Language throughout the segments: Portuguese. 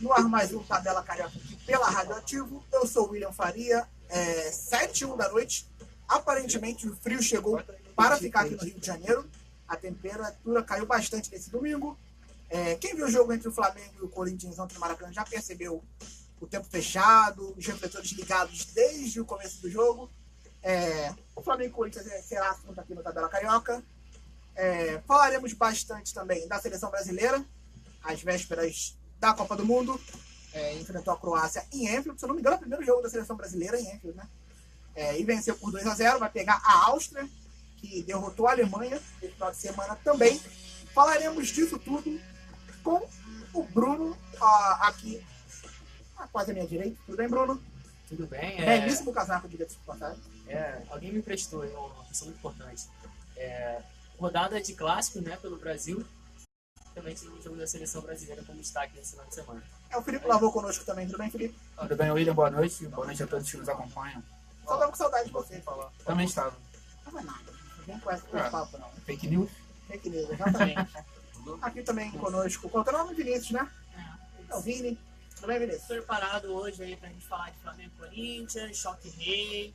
No ar mais um Tabela Carioca aqui pela Radioativo. Eu sou o William Faria, 7h01 da noite. Aparentemente o frio chegou para ficar aqui no Rio de Janeiro. A temperatura caiu bastante nesse domingo. Quem viu o jogo entre o Flamengo e o Corinthians ontem no Maracanã já percebeu o tempo fechado, os refletores ligados desde o começo do jogo. O Flamengo e o Corinthians será assunto aqui no Tabela Carioca. Falaremos bastante também da seleção brasileira, às vésperas da Copa do Mundo. Enfrentou a Croácia em Anfield, se eu não me engano, é o primeiro jogo da seleção brasileira em Anfield, né? E venceu por 2-0, vai pegar a Áustria, que derrotou a Alemanha no final de semana também. Falaremos disso tudo com o Bruno, aqui, quase à minha direita. Tudo bem, Bruno? Tudo bem. Belíssimo casaco, diga-se de passagem. Alguém me emprestou, é uma pessoa muito importante. Rodada de clássico, né, pelo Brasil. Também tem um jogo da seleção brasileira como destaque nesse final de semana. O Felipe lavou conosco também. Tudo bem, Felipe? Tudo bem, William? Boa noite. Boa noite a todos que nos acompanham. Só tava com saudade de você. Também estava. Não é nada. Ninguém conhece o papo, não. Fake news? Fake news, exatamente. Aqui também conosco. Qual é o nome? Vinícius, né? É o Vini. Tudo bem, Vinícius? Estou preparado hoje aí pra gente falar de Flamengo e Corinthians, Choque Rei,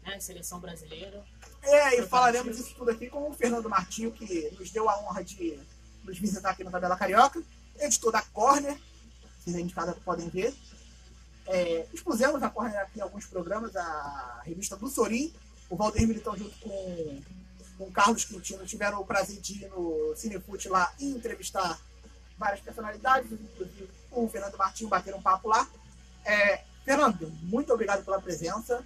né, seleção brasileira. E falaremos isso tudo aqui com o Fernando Martinho, que nos deu a honra de nos visitar aqui no Tabela Carioca, editor da Corner, vocês aí de casa podem ver. Expusemos a Corner aqui em alguns programas, a revista do Sorin, o Valdir Militão junto com o Carlos Quintino tiveram o prazer de ir no Cinefute lá e entrevistar várias personalidades, inclusive o Fernando Martinho bater um papo lá. Fernando, muito obrigado pela presença.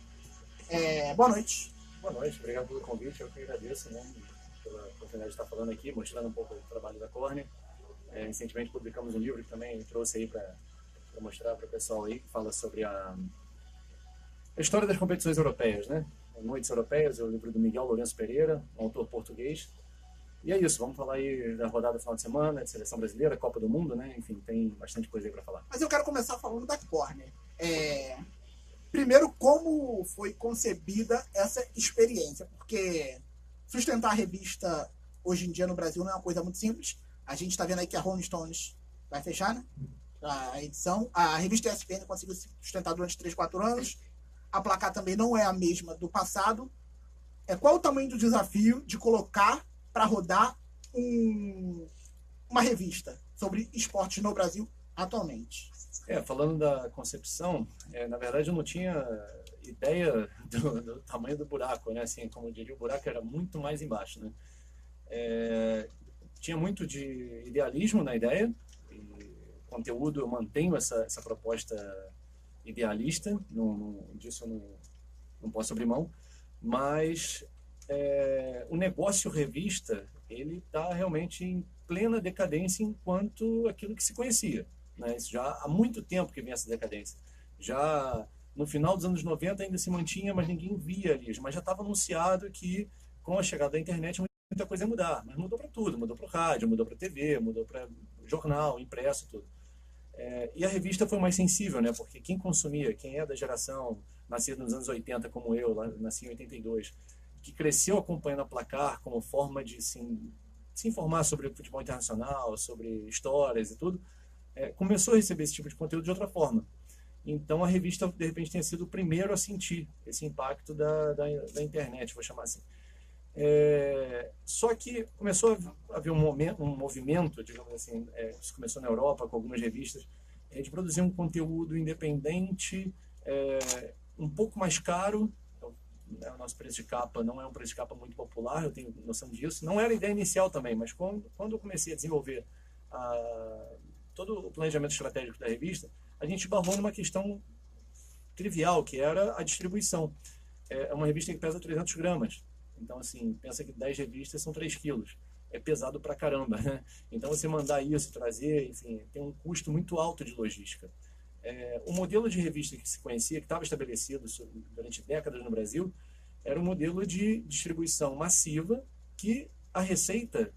Boa noite. Boa noite, obrigado pelo convite, eu que agradeço, né, pela oportunidade de estar falando aqui, mostrando um pouco do trabalho da Corner. Recentemente publicamos um livro que também trouxe aí para mostrar para o pessoal aí, que fala sobre a história das competições europeias, né? Noites Europeias, é o livro do Miguel Lourenço Pereira, um autor português. E é isso, vamos falar aí da rodada do final de semana, de seleção brasileira, Copa do Mundo, né? Enfim, tem bastante coisa aí para falar. Mas eu quero começar falando da Corner. Primeiro, como foi concebida essa experiência? Porque sustentar a revista hoje em dia no Brasil não é uma coisa muito simples. A gente está vendo aí que a Rolling Stones vai fechar, né? A edição. A revista ESPN conseguiu se sustentar durante 3, 4 anos. A placar também não é a mesma do passado. Qual o tamanho do desafio de colocar para rodar uma revista sobre esportes no Brasil atualmente? Falando da concepção, na verdade eu não tinha ideia do tamanho do buraco, né? Assim, como eu diria, o buraco era muito mais embaixo, né? Tinha muito de idealismo na ideia, e conteúdo, eu mantenho essa proposta idealista, disso eu não posso abrir mão, mas o negócio revista, ele está realmente em plena decadência enquanto aquilo que se conhecia. Né? Isso já há muito tempo que vem essa decadência. Já no final dos anos 90 ainda se mantinha, mas ninguém via ali. Mas já estava anunciado que com a chegada da internet muita coisa ia mudar. Mas mudou para tudo. Mudou para o rádio, mudou para a TV, mudou para jornal, impresso, tudo. E a revista foi mais sensível, né? Porque quem consumia, quem é da geração nascida nos anos 80 como eu, nasci em 82, que cresceu acompanhando a Placar como forma de se informar sobre o futebol internacional, sobre histórias e tudo, começou a receber esse tipo de conteúdo de outra forma. Então a revista, de repente, tenha sido o primeiro a sentir esse impacto da internet, vou chamar assim. Só que começou a haver um movimento, digamos assim, isso começou na Europa com algumas revistas, de produzir um conteúdo independente, um pouco mais caro. Então, o nosso preço de capa não é um preço de capa muito popular, eu tenho noção disso. Não era a ideia inicial também, mas quando eu comecei a desenvolver todo o planejamento estratégico da revista, a gente barrou numa questão trivial, que era a distribuição. É uma revista que pesa 300 gramas. Então, assim, pensa que 10 revistas são 3 quilos. É pesado pra caramba, né? Então, você mandar isso, trazer, enfim, tem um custo muito alto de logística. O modelo de revista que se conhecia, que estava estabelecido durante décadas no Brasil, era um modelo de distribuição massiva, que a receita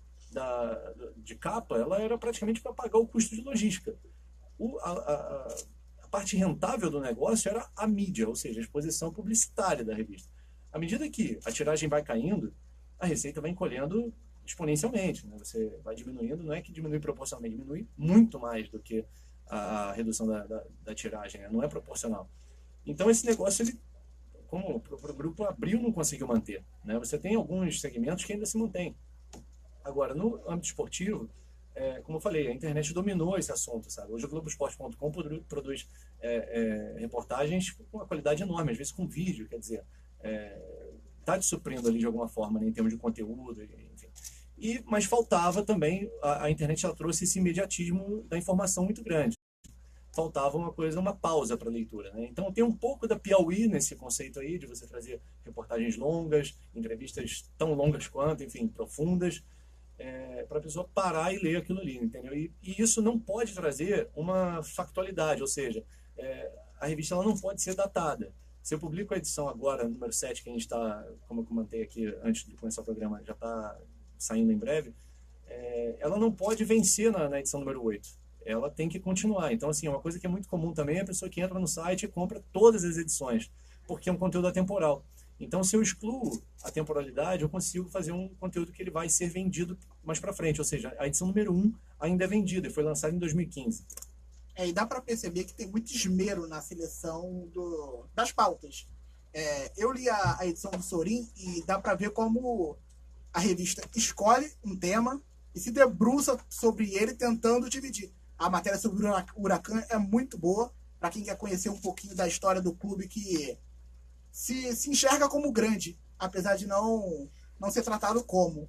de capa, ela era praticamente para pagar o custo de logística. A parte rentável do negócio era a mídia, ou seja, a exposição publicitária da revista. À medida que a tiragem vai caindo, a receita vai encolhendo exponencialmente, né? Você vai diminuindo, não é que diminui proporcionalmente, diminui muito mais do que a redução da tiragem, né? Não é proporcional. Então esse negócio, ele, como o grupo abriu, não conseguiu manter, né? Você tem alguns segmentos que ainda se mantêm. Agora, no âmbito esportivo, como eu falei, a internet dominou esse assunto, sabe? Hoje o Globoesporte.com produz reportagens com uma qualidade enorme, às vezes com vídeo, quer dizer, está te suprindo ali de alguma forma, né, em termos de conteúdo, enfim. Mas faltava também, a internet ela trouxe esse imediatismo da informação muito grande. Faltava uma pausa para a leitura, né? Então tem um pouco da Piauí nesse conceito aí, de você trazer reportagens longas, entrevistas tão longas quanto, enfim, profundas, para a pessoa parar e ler aquilo ali, entendeu? E isso não pode trazer uma factualidade, ou seja, a revista ela não pode ser datada. Se eu publico a edição agora, número 7, que a gente está, como eu comentei aqui antes de começar o programa, já está saindo em breve, ela não pode vencer na edição número 8. Ela tem que continuar. Então, assim, uma coisa que é muito comum também é a pessoa que entra no site e compra todas as edições, porque é um conteúdo atemporal. Então, se eu excluo a temporalidade, eu consigo fazer um conteúdo que ele vai ser vendido mais para frente. Ou seja, a edição número 1 ainda é vendida e foi lançada em 2015. E dá para perceber que tem muito esmero na seleção das pautas. Eu li a edição do Sorin e dá para ver como a revista escolhe um tema e se debruça sobre ele tentando dividir. A matéria sobre o Huracan é muito boa para quem quer conhecer um pouquinho da história do clube que se enxerga como grande, apesar de não ser tratado como.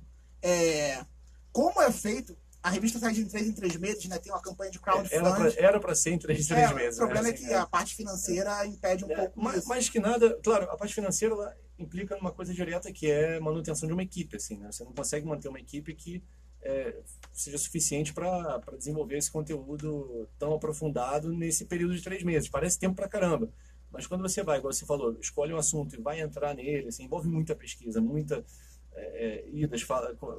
Como é feito, a revista sai de 3 em 3 meses, né? Tem uma campanha de crowdfunding. Era para ser em 3 em 3 meses. O problema né? é que a parte financeira impede um pouco isso. Mais que nada, claro, a parte financeira ela implica numa coisa direta que é manutenção de uma equipe. Assim, né? Você não consegue manter uma equipe que seja suficiente para desenvolver esse conteúdo tão aprofundado nesse período de 3 meses. Parece tempo pra caramba. Mas quando você vai, igual você falou, escolhe um assunto e vai entrar nele, assim, envolve muita pesquisa, muita idas,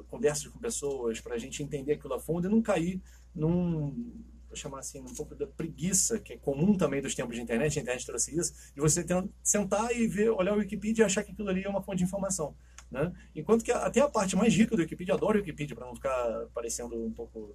conversas com pessoas, para a gente entender aquilo a fundo e não cair vou chamar assim, um pouco da preguiça, que é comum também dos tempos de internet, a internet trouxe isso, de você sentar e olhar o Wikipedia e achar que aquilo ali é uma fonte de informação. Né? Enquanto que até a parte mais rica do Wikipedia, adoro o Wikipedia, para não ficar parecendo um pouco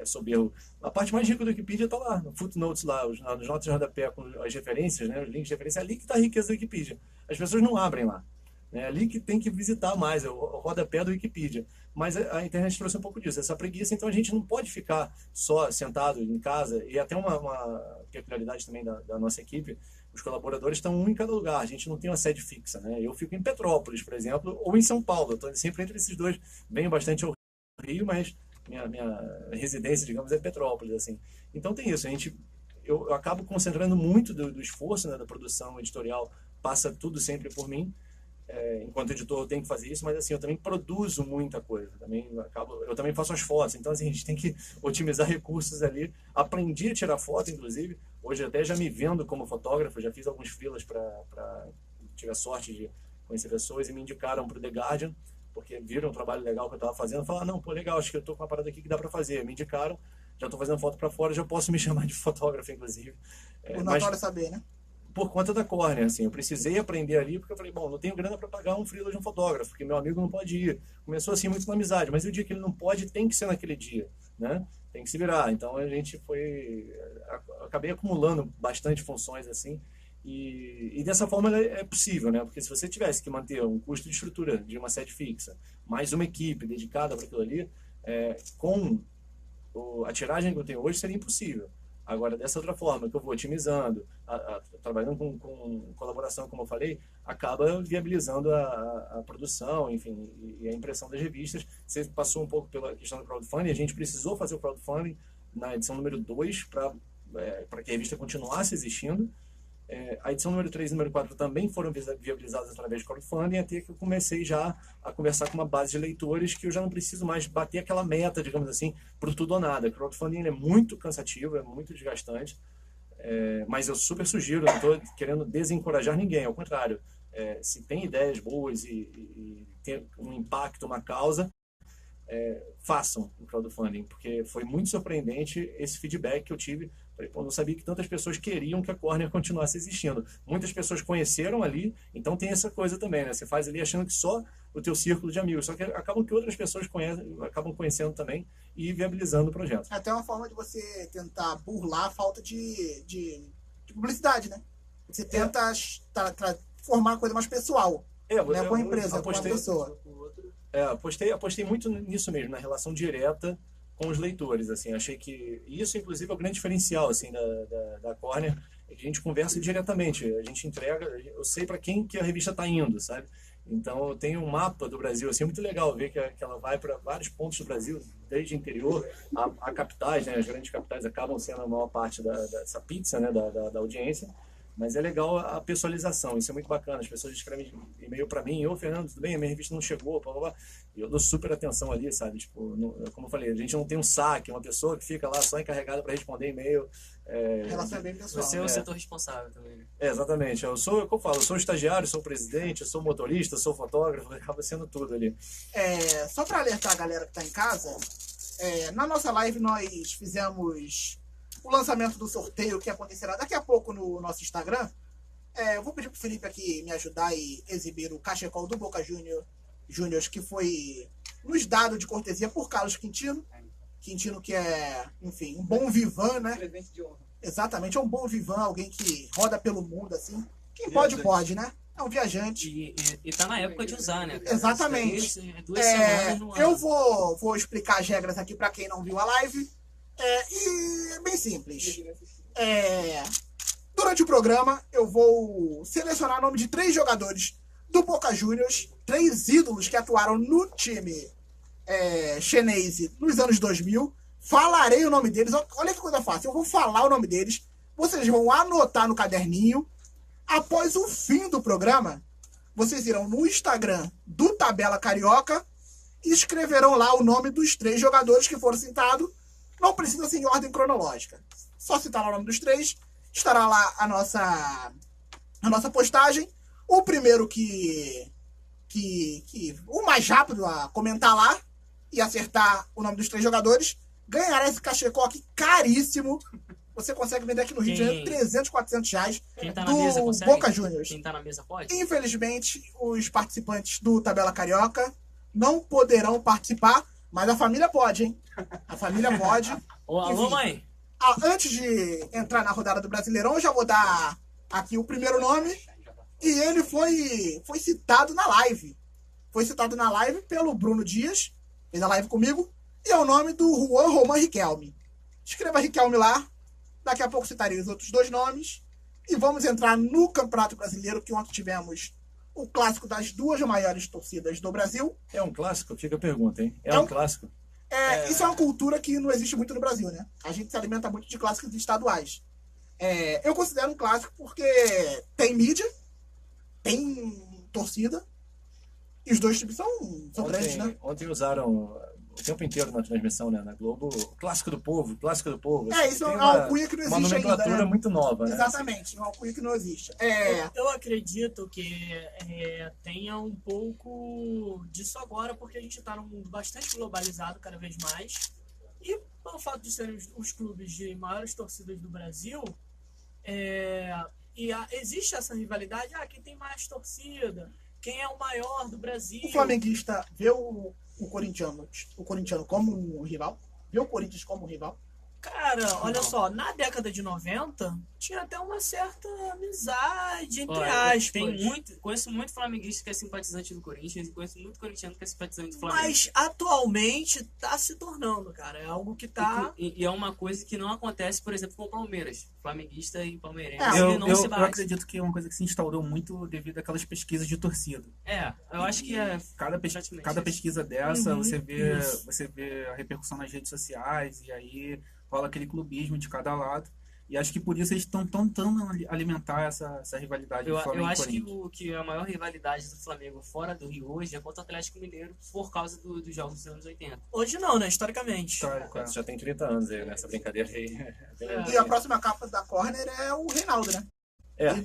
soberbo. A parte mais rica do Wikipedia está lá, no footnotes lá, nas notas de rodapé com as referências, né, os links de referência, é ali que está a riqueza do Wikipedia. As pessoas não abrem lá. É ali que tem que visitar mais, é o rodapé do Wikipedia. Mas a internet trouxe um pouco disso, essa preguiça, então a gente não pode ficar só sentado em casa, e até uma peculiaridade também da nossa equipe, os colaboradores estão um em cada lugar, a gente não tem uma sede fixa, né? Eu fico em Petrópolis, por exemplo, ou em São Paulo, eu estou sempre entre esses dois, venho bastante ao Rio, mas minha residência, digamos, é Petrópolis, assim. Então tem isso, eu acabo concentrando muito do esforço, né, da produção editorial, passa tudo sempre por mim. Enquanto editor eu tenho que fazer isso, mas assim, eu também produzo muita coisa, eu também faço as fotos, então assim, a gente tem que otimizar recursos ali. Aprendi a tirar foto, inclusive, hoje até já me vendo como fotógrafo, já fiz alguns freelas para tive a sorte de conhecer pessoas e me indicaram para o The Guardian, porque viram o trabalho legal que eu estava fazendo, falaram, não, pô, legal, acho que eu estou com uma parada aqui que dá para fazer, me indicaram, já estou fazendo foto para fora, já posso me chamar de fotógrafo, inclusive. Por notório saber, né? Por conta da córnea, assim, eu precisei aprender ali, porque eu falei, bom, não tenho grana para pagar um freela de um fotógrafo, porque meu amigo não pode ir. Começou assim muito na amizade, mas o dia que ele não pode, tem que ser naquele dia, né? Tem que se virar. Então a gente acabei acumulando bastante funções assim, e dessa forma é possível, né? Porque se você tivesse que manter um custo de estrutura de uma sede fixa, mais uma equipe dedicada para aquilo ali, com a tiragem que eu tenho hoje seria impossível. Agora, dessa outra forma, que eu vou otimizando, trabalhando com colaboração, como eu falei, acaba viabilizando a produção, enfim, e a impressão das revistas. Você passou um pouco pela questão do crowdfunding, a gente precisou fazer o crowdfunding na edição número 2 para que a revista continuasse existindo. A edição número 3 e número 4 também foram viabilizadas através de crowdfunding, até que eu comecei já a conversar com uma base de leitores que eu já não preciso mais bater aquela meta, digamos assim, por tudo ou nada. O crowdfunding é muito cansativo, é muito desgastante, mas eu super sugiro, não estou querendo desencorajar ninguém, ao contrário. Se tem ideias boas e tem um impacto, uma causa, façam o crowdfunding, porque foi muito surpreendente esse feedback que eu tive. Eu não sabia que tantas pessoas queriam que a córnea continuasse existindo. Muitas pessoas conheceram ali, então tem essa coisa também, né? Você faz ali achando que só o teu círculo de amigos, só que acabam que outras pessoas acabam conhecendo também e viabilizando o projeto. É até uma forma de você tentar burlar a falta de publicidade, né? Você tenta formar uma coisa mais pessoal, não é com a empresa, é com a pessoa. Apostei muito nisso mesmo, na relação direta com os leitores, assim, achei que isso, inclusive, é o grande diferencial, assim, da Corner, é que a gente conversa diretamente, a gente entrega, eu sei para quem que a revista está indo, sabe? Então, eu tenho um mapa do Brasil, assim, é muito legal ver que ela vai para vários pontos do Brasil, desde o interior a capitais, né? As grandes capitais acabam sendo a maior parte dessa pizza, né? Da audiência. Mas é legal a pessoalização, isso é muito bacana. As pessoas escrevem e-mail para mim: ô Fernando, tudo bem? A minha revista não chegou, blá, blá, blá. E eu dou super atenção ali, sabe? Tipo, como eu falei, a gente não tem um saque, uma pessoa que fica lá só encarregada para responder e-mail. A relação é bem pessoal. Você é o setor responsável também, né? Exatamente. Eu sou estagiário, sou presidente, sou motorista, sou fotógrafo, acaba sendo tudo ali. Só para alertar a galera que está em casa, na nossa live nós fizemos o lançamento do sorteio que acontecerá daqui a pouco no nosso Instagram. Eu vou pedir pro Felipe aqui me ajudar e exibir o cachecol do Boca Juniors, que foi nos dado de cortesia por Carlos Quintino. Quintino, que é, enfim, um bom vivan, né? Presente de honra. Exatamente, é um bom vivan, alguém que roda pelo mundo, assim. Quem pode, né? É um viajante. E tá na época de usar, né, cara? Exatamente. 2 semanas no ano. Eu vou explicar as regras aqui para quem não viu a live. E é bem simples. Durante o programa, eu vou selecionar o nome de 3 jogadores do Boca Juniors, 3 ídolos que atuaram no time chinês nos anos 2000. Falarei o nome deles. Olha que coisa fácil. Eu vou falar o nome deles. Vocês vão anotar no caderninho. Após o fim do programa, vocês irão no Instagram do Tabela Carioca e escreverão lá o nome dos 3 jogadores que foram citados. Não precisa ser em ordem cronológica. Só citar lá o nome dos 3. Estará lá a nossa postagem. O primeiro o mais rápido a comentar lá e acertar o nome dos 3 jogadores ganhará esse cachecol aqui caríssimo. Você consegue vender aqui no Rio de Janeiro 300, 400 reais. Quem tá na mesa consegue? Boca Juniors. Quem tá na mesa pode? Infelizmente, os participantes do Tabela Carioca não poderão participar, mas a família pode, hein? A família pode. Alô, mãe? Antes de entrar na rodada do Brasileirão, eu já vou dar aqui o primeiro nome. E ele foi citado na live. Foi citado na live pelo Bruno Dias, fez a live comigo, e é o nome do Juan Román Riquelme. Escreva Riquelme lá. Daqui a pouco citarei os outros 2 nomes. E vamos entrar no Campeonato Brasileiro, que ontem tivemos o clássico das 2 maiores torcidas do Brasil. É um clássico? Fica a pergunta, hein? É um clássico? Isso é uma cultura que não existe muito no Brasil, né? A gente se alimenta muito de clássicos estaduais. Eu considero um clássico porque tem mídia, tem torcida, e os 2 times são grandes, né? Ontem usaram o tempo inteiro na transmissão, né, na Globo, o clássico do povo, clássico do povo. Isso é uma alcunha que não existe ainda, uma nomenclatura né? muito nova, né? Exatamente, uma alcunha que não existe. Eu acredito que tenha um pouco disso agora, porque a gente está num mundo bastante globalizado cada vez mais. E pelo fato de serem os clubes de maiores torcidas do Brasil, existe essa rivalidade, quem tem mais torcida, quem é o maior do Brasil. O flamenguista vê o corintiano como um rival? Vê o Corinthians como um rival? Cara, olha só, na década de 90 tinha até uma certa amizade, entre aspas. Conheço muito flamenguista que é simpatizante do Corinthians e conheço muito corintiano que é simpatizante do Flamengo. Mas atualmente tá se tornando, cara. É algo que tá. E é uma coisa que não acontece, por exemplo, com o Palmeiras. Flamenguista e palmeirense não se bate. Eu acredito que é uma coisa que se instaurou muito devido àquelas pesquisas de torcida. Eu acho que cada pesquisa dessa, você vê a repercussão nas redes sociais e aí rola aquele clubismo de cada lado. E acho que por isso eles estão tentando alimentar essa rivalidade do Flamengo. Eu acho que a maior rivalidade do Flamengo fora do Rio hoje é contra o Atlético Mineiro por causa dos jogos dos anos 80. Hoje não, né? Historicamente. Já tem 30 anos aí nessa brincadeira aí. E a próxima capa da Corner é o Reinaldo, né?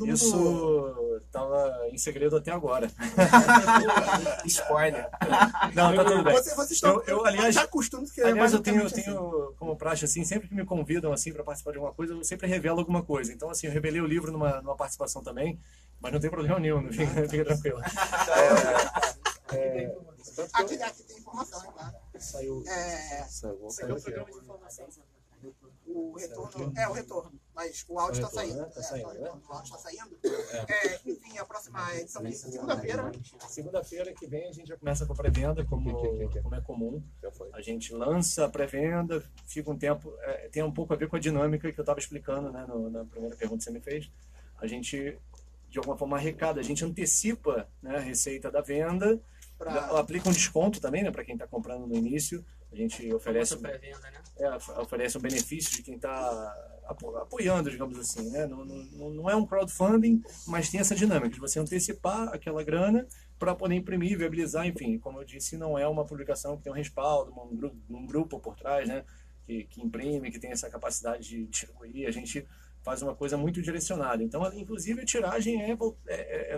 Isso tava em segredo até agora. Spoiler. Não, tá tudo bem. Vocês estão já acostumados que aliás, eu tenho como praxe, assim, sempre que me convidam assim para participar de alguma coisa, eu sempre revelo alguma coisa. Então, assim, eu revelei o livro numa participação também, mas não tem problema nenhum, fica tranquilo. Aqui tem informação, né, cara? Saiu. Saiu o programa de informação. O retorno. Mas o áudio está saindo. Né? Tá saindo, né? O áudio está saindo. Enfim, a próxima edição é segunda-feira, né? Segunda-feira que vem a gente já começa com a pré-venda, como é comum. A gente lança a pré-venda, fica um tempo. Tem um pouco a ver com a dinâmica que eu estava explicando, né, na primeira pergunta que você me fez. A gente, de alguma forma, arrecada, a gente antecipa, né, a receita da venda, aplica um desconto também, né, para quem está comprando no início. A gente oferece oferece um benefício de quem está apoiando, digamos assim, né? Não é um crowdfunding, mas tem essa dinâmica de você antecipar aquela grana para poder imprimir, viabilizar, enfim, como eu disse, não é uma publicação que tem um respaldo, um grupo por trás, né? Que imprime, que tem essa capacidade de distribuir. A gente faz uma coisa muito direcionada. Então, inclusive, a tiragem é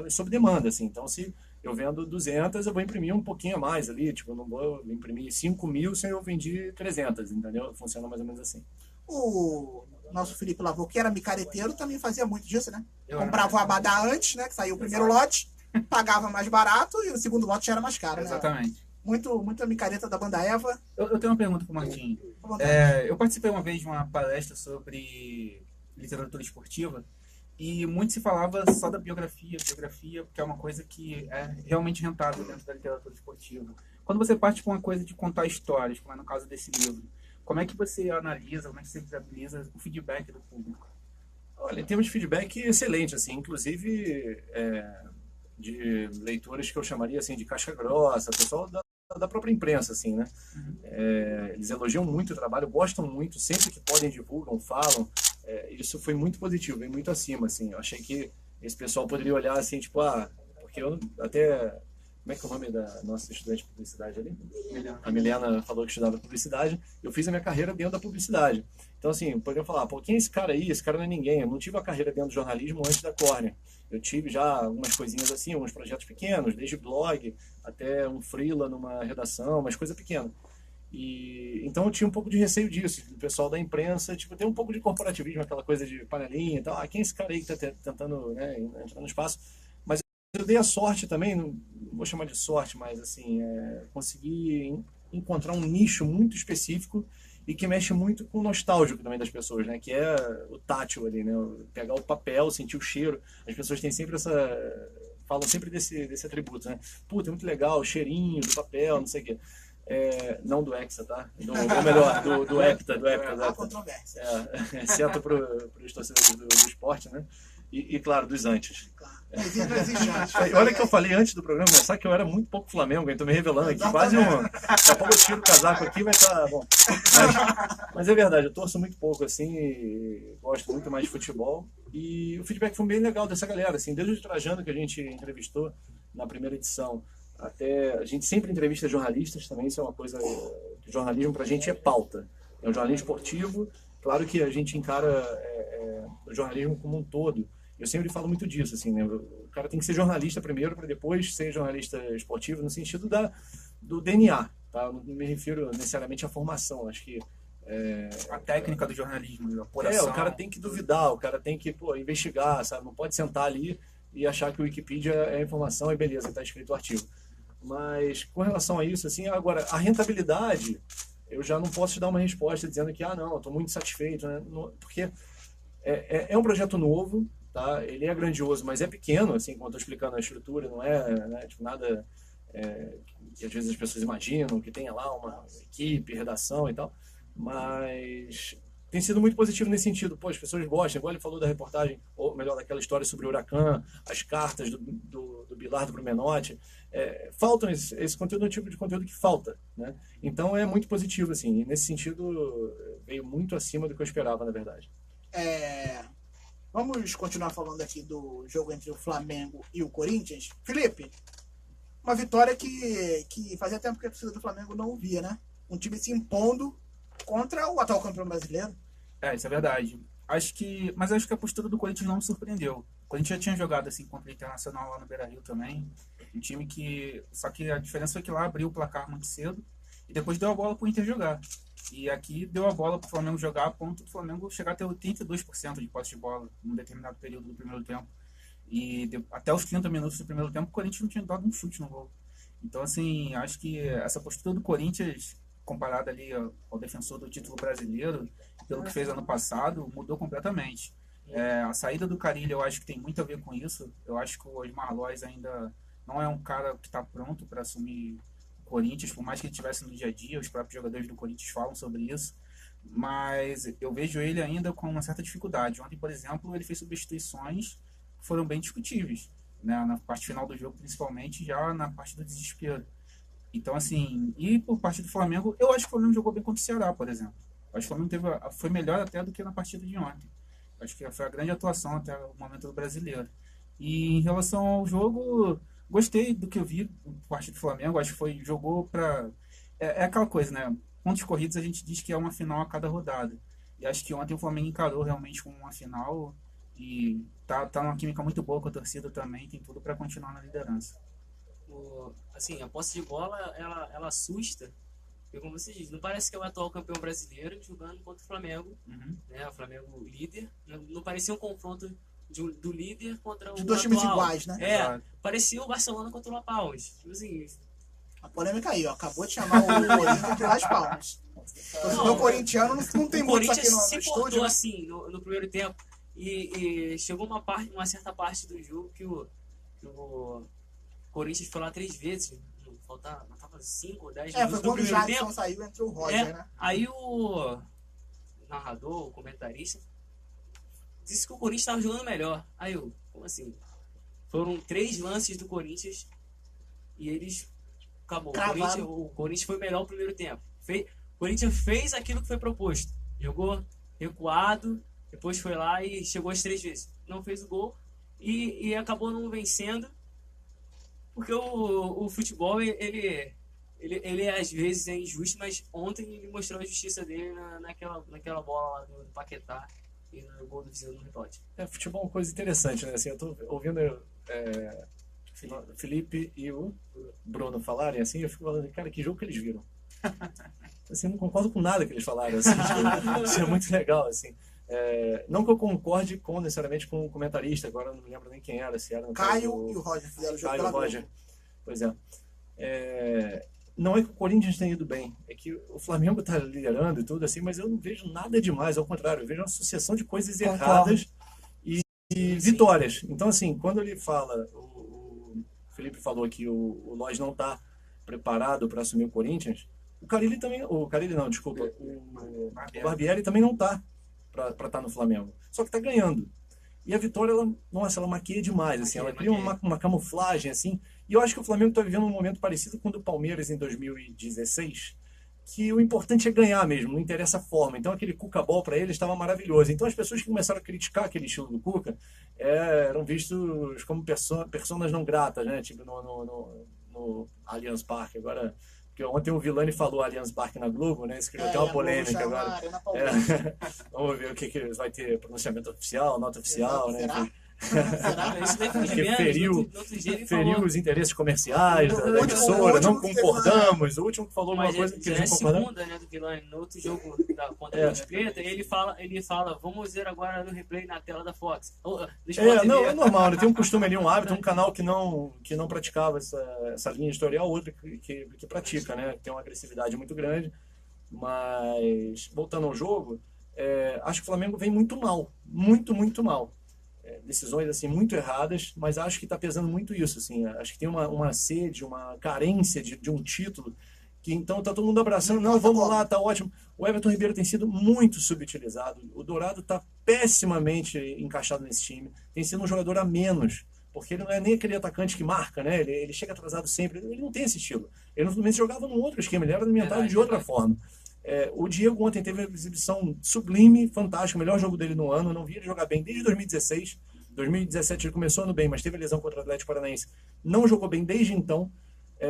sob demanda, assim. Então, se eu vendo 200, eu vou imprimir um pouquinho a mais ali, tipo, eu não vou imprimir 5.000 se eu vendi 300, entendeu? Funciona mais ou menos assim. O nosso Felipe Lavô, que era micareteiro, também fazia muito disso, né? Comprava o abadá antes, né? Que saiu o primeiro lote, pagava mais barato e o segundo lote já era mais caro, né? Exatamente. Muita micareta da banda Eva. Eu tenho uma pergunta pro Martim. Eu participei uma vez de uma palestra sobre literatura esportiva e muito se falava só da biografia, porque é uma coisa que é realmente rentável dentro da literatura esportiva. Quando você parte para uma coisa de contar histórias, como é no caso desse livro, como é que você analisa, como é que você viabiliza o feedback do público? Olha, em termos de feedback, excelente, assim, inclusive de leitores que eu chamaria assim de caixa grossa, pessoal da própria imprensa, assim, né? Eles elogiam muito o trabalho, gostam muito, sempre que podem divulgam, falam. Isso foi muito positivo, vem muito acima, assim. Eu achei que esse pessoal poderia olhar assim, tipo, porque eu até... Como é que é o nome da nossa estudante de publicidade ali? A Milena falou que estudava publicidade. Eu fiz a minha carreira dentro da publicidade. Então, assim, poderiam falar, quem é esse cara aí? Esse cara não é ninguém. Eu não tive a carreira dentro do jornalismo antes da Corner. Eu tive já algumas coisinhas assim, alguns projetos pequenos, desde blog até um freela numa redação, umas coisas pequenas. Então eu tinha um pouco de receio disso, do pessoal da imprensa, tipo, tem um pouco de corporativismo, aquela coisa de panelinha e tal. Quem é esse cara aí que está tentando, né, entrar no espaço? Mas eu dei a sorte também, não vou chamar de sorte, mas assim, consegui encontrar um nicho muito específico e que mexe muito com o nostálgico também das pessoas, né? Que é o tátil ali, né? Pegar o papel, sentir o cheiro. As pessoas têm sempre falam sempre desse atributo, né? Puta, é muito legal, o cheirinho do papel, não sei o quê. Não do Hexa, tá? Ou melhor, do Hepta. Há controvérsia. Exceto para os torcedores do esporte, né? E claro, dos antes. Claro. Não existe antes. Olha que eu falei antes do programa começar que eu era muito pouco Flamengo, então me revelando aqui, quase daqui a pouco eu tiro o casaco aqui, vai estar bom. Mas é verdade, eu torço muito pouco, assim, e gosto muito mais de futebol. E o feedback foi bem legal dessa galera, assim, desde o Trajano que a gente entrevistou na primeira edição, até a gente sempre entrevista jornalistas também, isso é uma coisa que jornalismo pra gente é pauta. É um jornalismo esportivo, claro que a gente encara o jornalismo como um todo. Eu sempre falo muito disso, assim, né? O cara tem que ser jornalista primeiro para depois ser jornalista esportivo no sentido do DNA, tá? Não me refiro necessariamente à formação, acho que a técnica do jornalismo, a apuração. O cara tem que duvidar, o cara tem que investigar, sabe? Não pode sentar ali e achar que o Wikipedia é informação e beleza, está escrito o artigo. Mas com relação a isso, assim, agora, a rentabilidade, eu já não posso te dar uma resposta dizendo que, não, eu estou muito satisfeito, né? Porque é um projeto novo, tá? Ele é grandioso, mas é pequeno, assim, como eu estou explicando a estrutura, não é, né, tipo, nada que às vezes as pessoas imaginam, que tenha lá uma equipe, redação e tal, mas tem sido muito positivo nesse sentido. As pessoas gostam, igual ele falou da reportagem, ou melhor, daquela história sobre o Huracan, as cartas do Bilardo para o Menotti, faltam esse conteúdo, é um tipo de conteúdo que falta, né? Então é muito positivo, assim, e nesse sentido veio muito acima do que eu esperava, na verdade. Vamos continuar falando aqui do jogo entre o Flamengo e o Corinthians. Felipe, uma vitória que fazia tempo que a torcida do Flamengo não via, né? Um time se impondo contra o atual campeão brasileiro. Isso é verdade. Mas acho que a postura do Corinthians não me surpreendeu. O Corinthians já tinha jogado assim contra o Internacional lá no Beira-Rio também. Um time que... Só que a diferença foi que lá abriu o placar muito cedo e depois deu a bola pro Inter jogar. E aqui deu a bola pro Flamengo jogar a ponto do Flamengo chegar a ter 82% de posse de bola num determinado período do primeiro tempo. E até os 30 minutos do primeiro tempo o Corinthians não tinha dado um chute no gol. Então, assim, acho que essa postura do Corinthians comparado ali ao defensor do título brasileiro, pelo que fez ano passado, mudou completamente. A saída do Carille eu acho que tem muito a ver com isso. Eu acho que o Osmar Loz ainda não é um cara que está pronto para assumir o Corinthians, por mais que ele estivesse no dia a dia, os próprios jogadores do Corinthians falam sobre isso, mas eu vejo ele ainda com uma certa dificuldade. Ontem, por exemplo, ele fez substituições que foram bem discutíveis, né? Na parte final do jogo, principalmente, já na parte do desespero. Então, assim, e por parte do Flamengo, eu acho que o Flamengo jogou bem contra o Ceará, por exemplo. Eu acho que o Flamengo foi melhor até do que na partida de ontem. Acho que foi a grande atuação até o momento do brasileiro. E em relação ao jogo, gostei do que eu vi por parte do Flamengo. Acho que jogou para... É aquela coisa, né? Pontos corridos a gente diz que é uma final a cada rodada. E acho que ontem o Flamengo encarou realmente como uma final e tá numa química muito boa com a torcida também. Tem tudo para continuar na liderança. Assim, a posse de bola, ela assusta. Porque, como você diz, não parece que é o atual campeão brasileiro jogando contra o Flamengo, né? O Flamengo líder. Não parecia um confronto do líder contra o de dois atual. times iguais, né? Parecia o Barcelona contra o La Palmas. Tipo assim, a polêmica aí, ó. Acabou de chamar o Corinthians de Las Palmas. O torcedor corintiano não tem muito aqui no se estúdio. portou assim no primeiro tempo. E chegou uma certa parte do jogo que o Corinthians foi lá 3 vezes. Faltava 5 ou 10 minutos foi quando o primeiro Jadson tempo. saiu entre o Roger, né? Aí o narrador, o comentarista, disse que o Corinthians estava jogando melhor. Aí eu, como assim? Foram 3 lances do Corinthians e eles... Acabou. O Corinthians foi melhor no primeiro tempo. O Corinthians fez aquilo que foi proposto. Jogou recuado, depois foi lá e chegou as 3 vezes. Não fez o gol e acabou não vencendo. Porque o futebol, ele às vezes é injusto, mas ontem ele mostrou a justiça dele naquela bola lá do Paquetá e no gol do Viseu no rebote. Futebol é uma coisa interessante, né? Assim, eu tô ouvindo o Felipe e o Bruno falarem assim, eu fico falando, cara, que jogo que eles viram? Assim, eu não concordo com nada que eles falaram, assim, isso é muito legal, assim. Não que eu concorde necessariamente com o comentarista, agora eu não me lembro nem quem era, se era no Caio e o Roger fizeram o jogo pela Roger. Pois é. Não é que o Corinthians tenha ido bem, é que o Flamengo está liderando e tudo assim, mas eu não vejo nada demais, ao contrário, eu vejo uma sucessão de coisas erradas e vitórias. Então, assim, quando ele fala, o Felipe falou que o Loz não está preparado para assumir o Corinthians, o Barbieri também não está para estar no Flamengo. Só que está ganhando. E a vitória, ela maquia demais, assim, ela cria uma camuflagem, assim. E eu acho que o Flamengo está vivendo um momento parecido com o do Palmeiras em 2016, que o importante é ganhar mesmo, não interessa a forma. Então aquele Cuca-Ball para eles estava maravilhoso. Então as pessoas que começaram a criticar aquele estilo do Cuca eram vistos como personas não gratas, né? Tipo no Allianz Parque. Agora... Porque ontem o Villani falou Allianz Parque na Globo, né? Isso criou até uma polêmica agora. Vamos ver o que vai ter pronunciamento oficial, nota oficial, né? Será? Isso Porque feriu os interesses comerciais da emissora, não concordamos. O último que falou uma coisa que eles não concordaram. Segunda, né, do Villani, no outro jogo contra a Ponte Preta, ele fala, vamos ver agora no replay na tela da Fox. É normal, né? Tem um costume ali, um hábito, um canal que não praticava essa linha editorial, outro que pratica, né? Tem uma agressividade muito grande. Mas, voltando ao jogo, acho que o Flamengo vem muito mal. Muito, muito mal. Decisões assim muito erradas, mas acho que está pesando muito isso, assim, acho que tem uma sede, uma carência de um título, que então está todo mundo abraçando, não, vamos lá, tá ótimo. O Everton Ribeiro tem sido muito subutilizado, o Dourado está pessimamente encaixado nesse time, tem sido um jogador a menos, porque ele não é nem aquele atacante que marca, né? Ele chega atrasado sempre, ele não tem esse estilo, ele no Fluminense jogava num outro esquema, ele era alimentado de outra forma. O Diego ontem teve uma exibição sublime, fantástica, o melhor jogo dele no ano. Eu não vi ele jogar bem desde 2016. 2017 ele começou no bem, mas teve lesão contra o Atlético Paranaense. Não jogou bem desde então.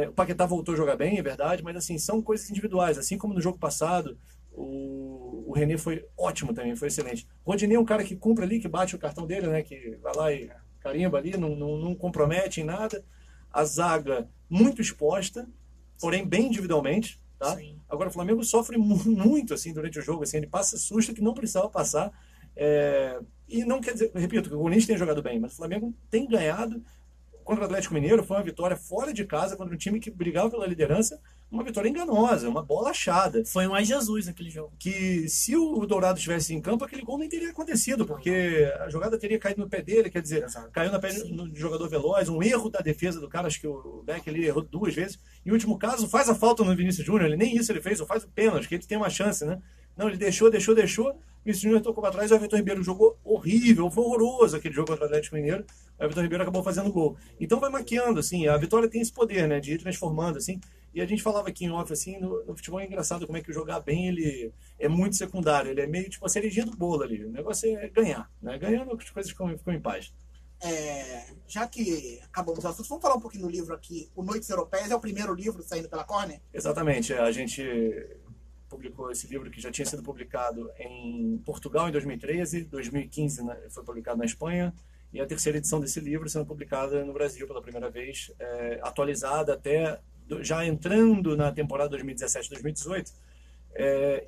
O Paquetá voltou a jogar bem, é verdade, mas assim, são coisas individuais. Assim como no jogo passado, o René foi ótimo também, foi excelente. O Rodinei é um cara que cumpre ali, que bate o cartão dele, né? Que vai lá e carimba ali, não compromete em nada. A zaga muito exposta, porém bem individualmente. Tá? Agora o Flamengo sofre muito assim durante o jogo, assim, ele passa susto que não precisava passar, e não quer dizer, repito, que o Corinthians tem jogado bem, mas o Flamengo tem ganhado. contra o Atlético Mineiro foi uma vitória fora de casa contra um time que brigava pela liderança, uma vitória enganosa, uma bola achada. Foi um ai Jesus aquele jogo. Que se o Dourado estivesse em campo, aquele gol nem teria acontecido, porque a jogada teria caído no pé dele, quer dizer, caiu no pé do jogador veloz, um erro da defesa do cara, acho que o Beck ele errou 2 vezes. Em último caso, faz a falta no Vinícius Júnior, ele nem isso ele fez, ou faz o pênalti, que ele tem uma chance, né? Não, ele deixou, Vinícius Júnior tocou para trás, o Everton Ribeiro jogou horrível, foi horroroso aquele jogo contra o Atlético Mineiro, o Everton Ribeiro acabou fazendo gol. Então vai maquiando, assim, a vitória tem esse poder, né, de ir transformando, assim, e a gente falava aqui em off, assim, no futebol é engraçado como é que o jogar bem, ele é muito secundário, ele é meio tipo a cerejinha do bolo ali, o negócio é ganhar, né, ganhando as coisas ficam em paz. Já que acabamos o assunto, vamos falar um pouquinho do livro aqui, O Noites Europeias, é o primeiro livro saindo pela Corner? Exatamente, a gente publicou esse livro que já tinha sido publicado em Portugal em 2013, 2015 foi publicado na Espanha, e a terceira edição desse livro sendo publicada no Brasil pela primeira vez, atualizada até já entrando na temporada 2017-2018.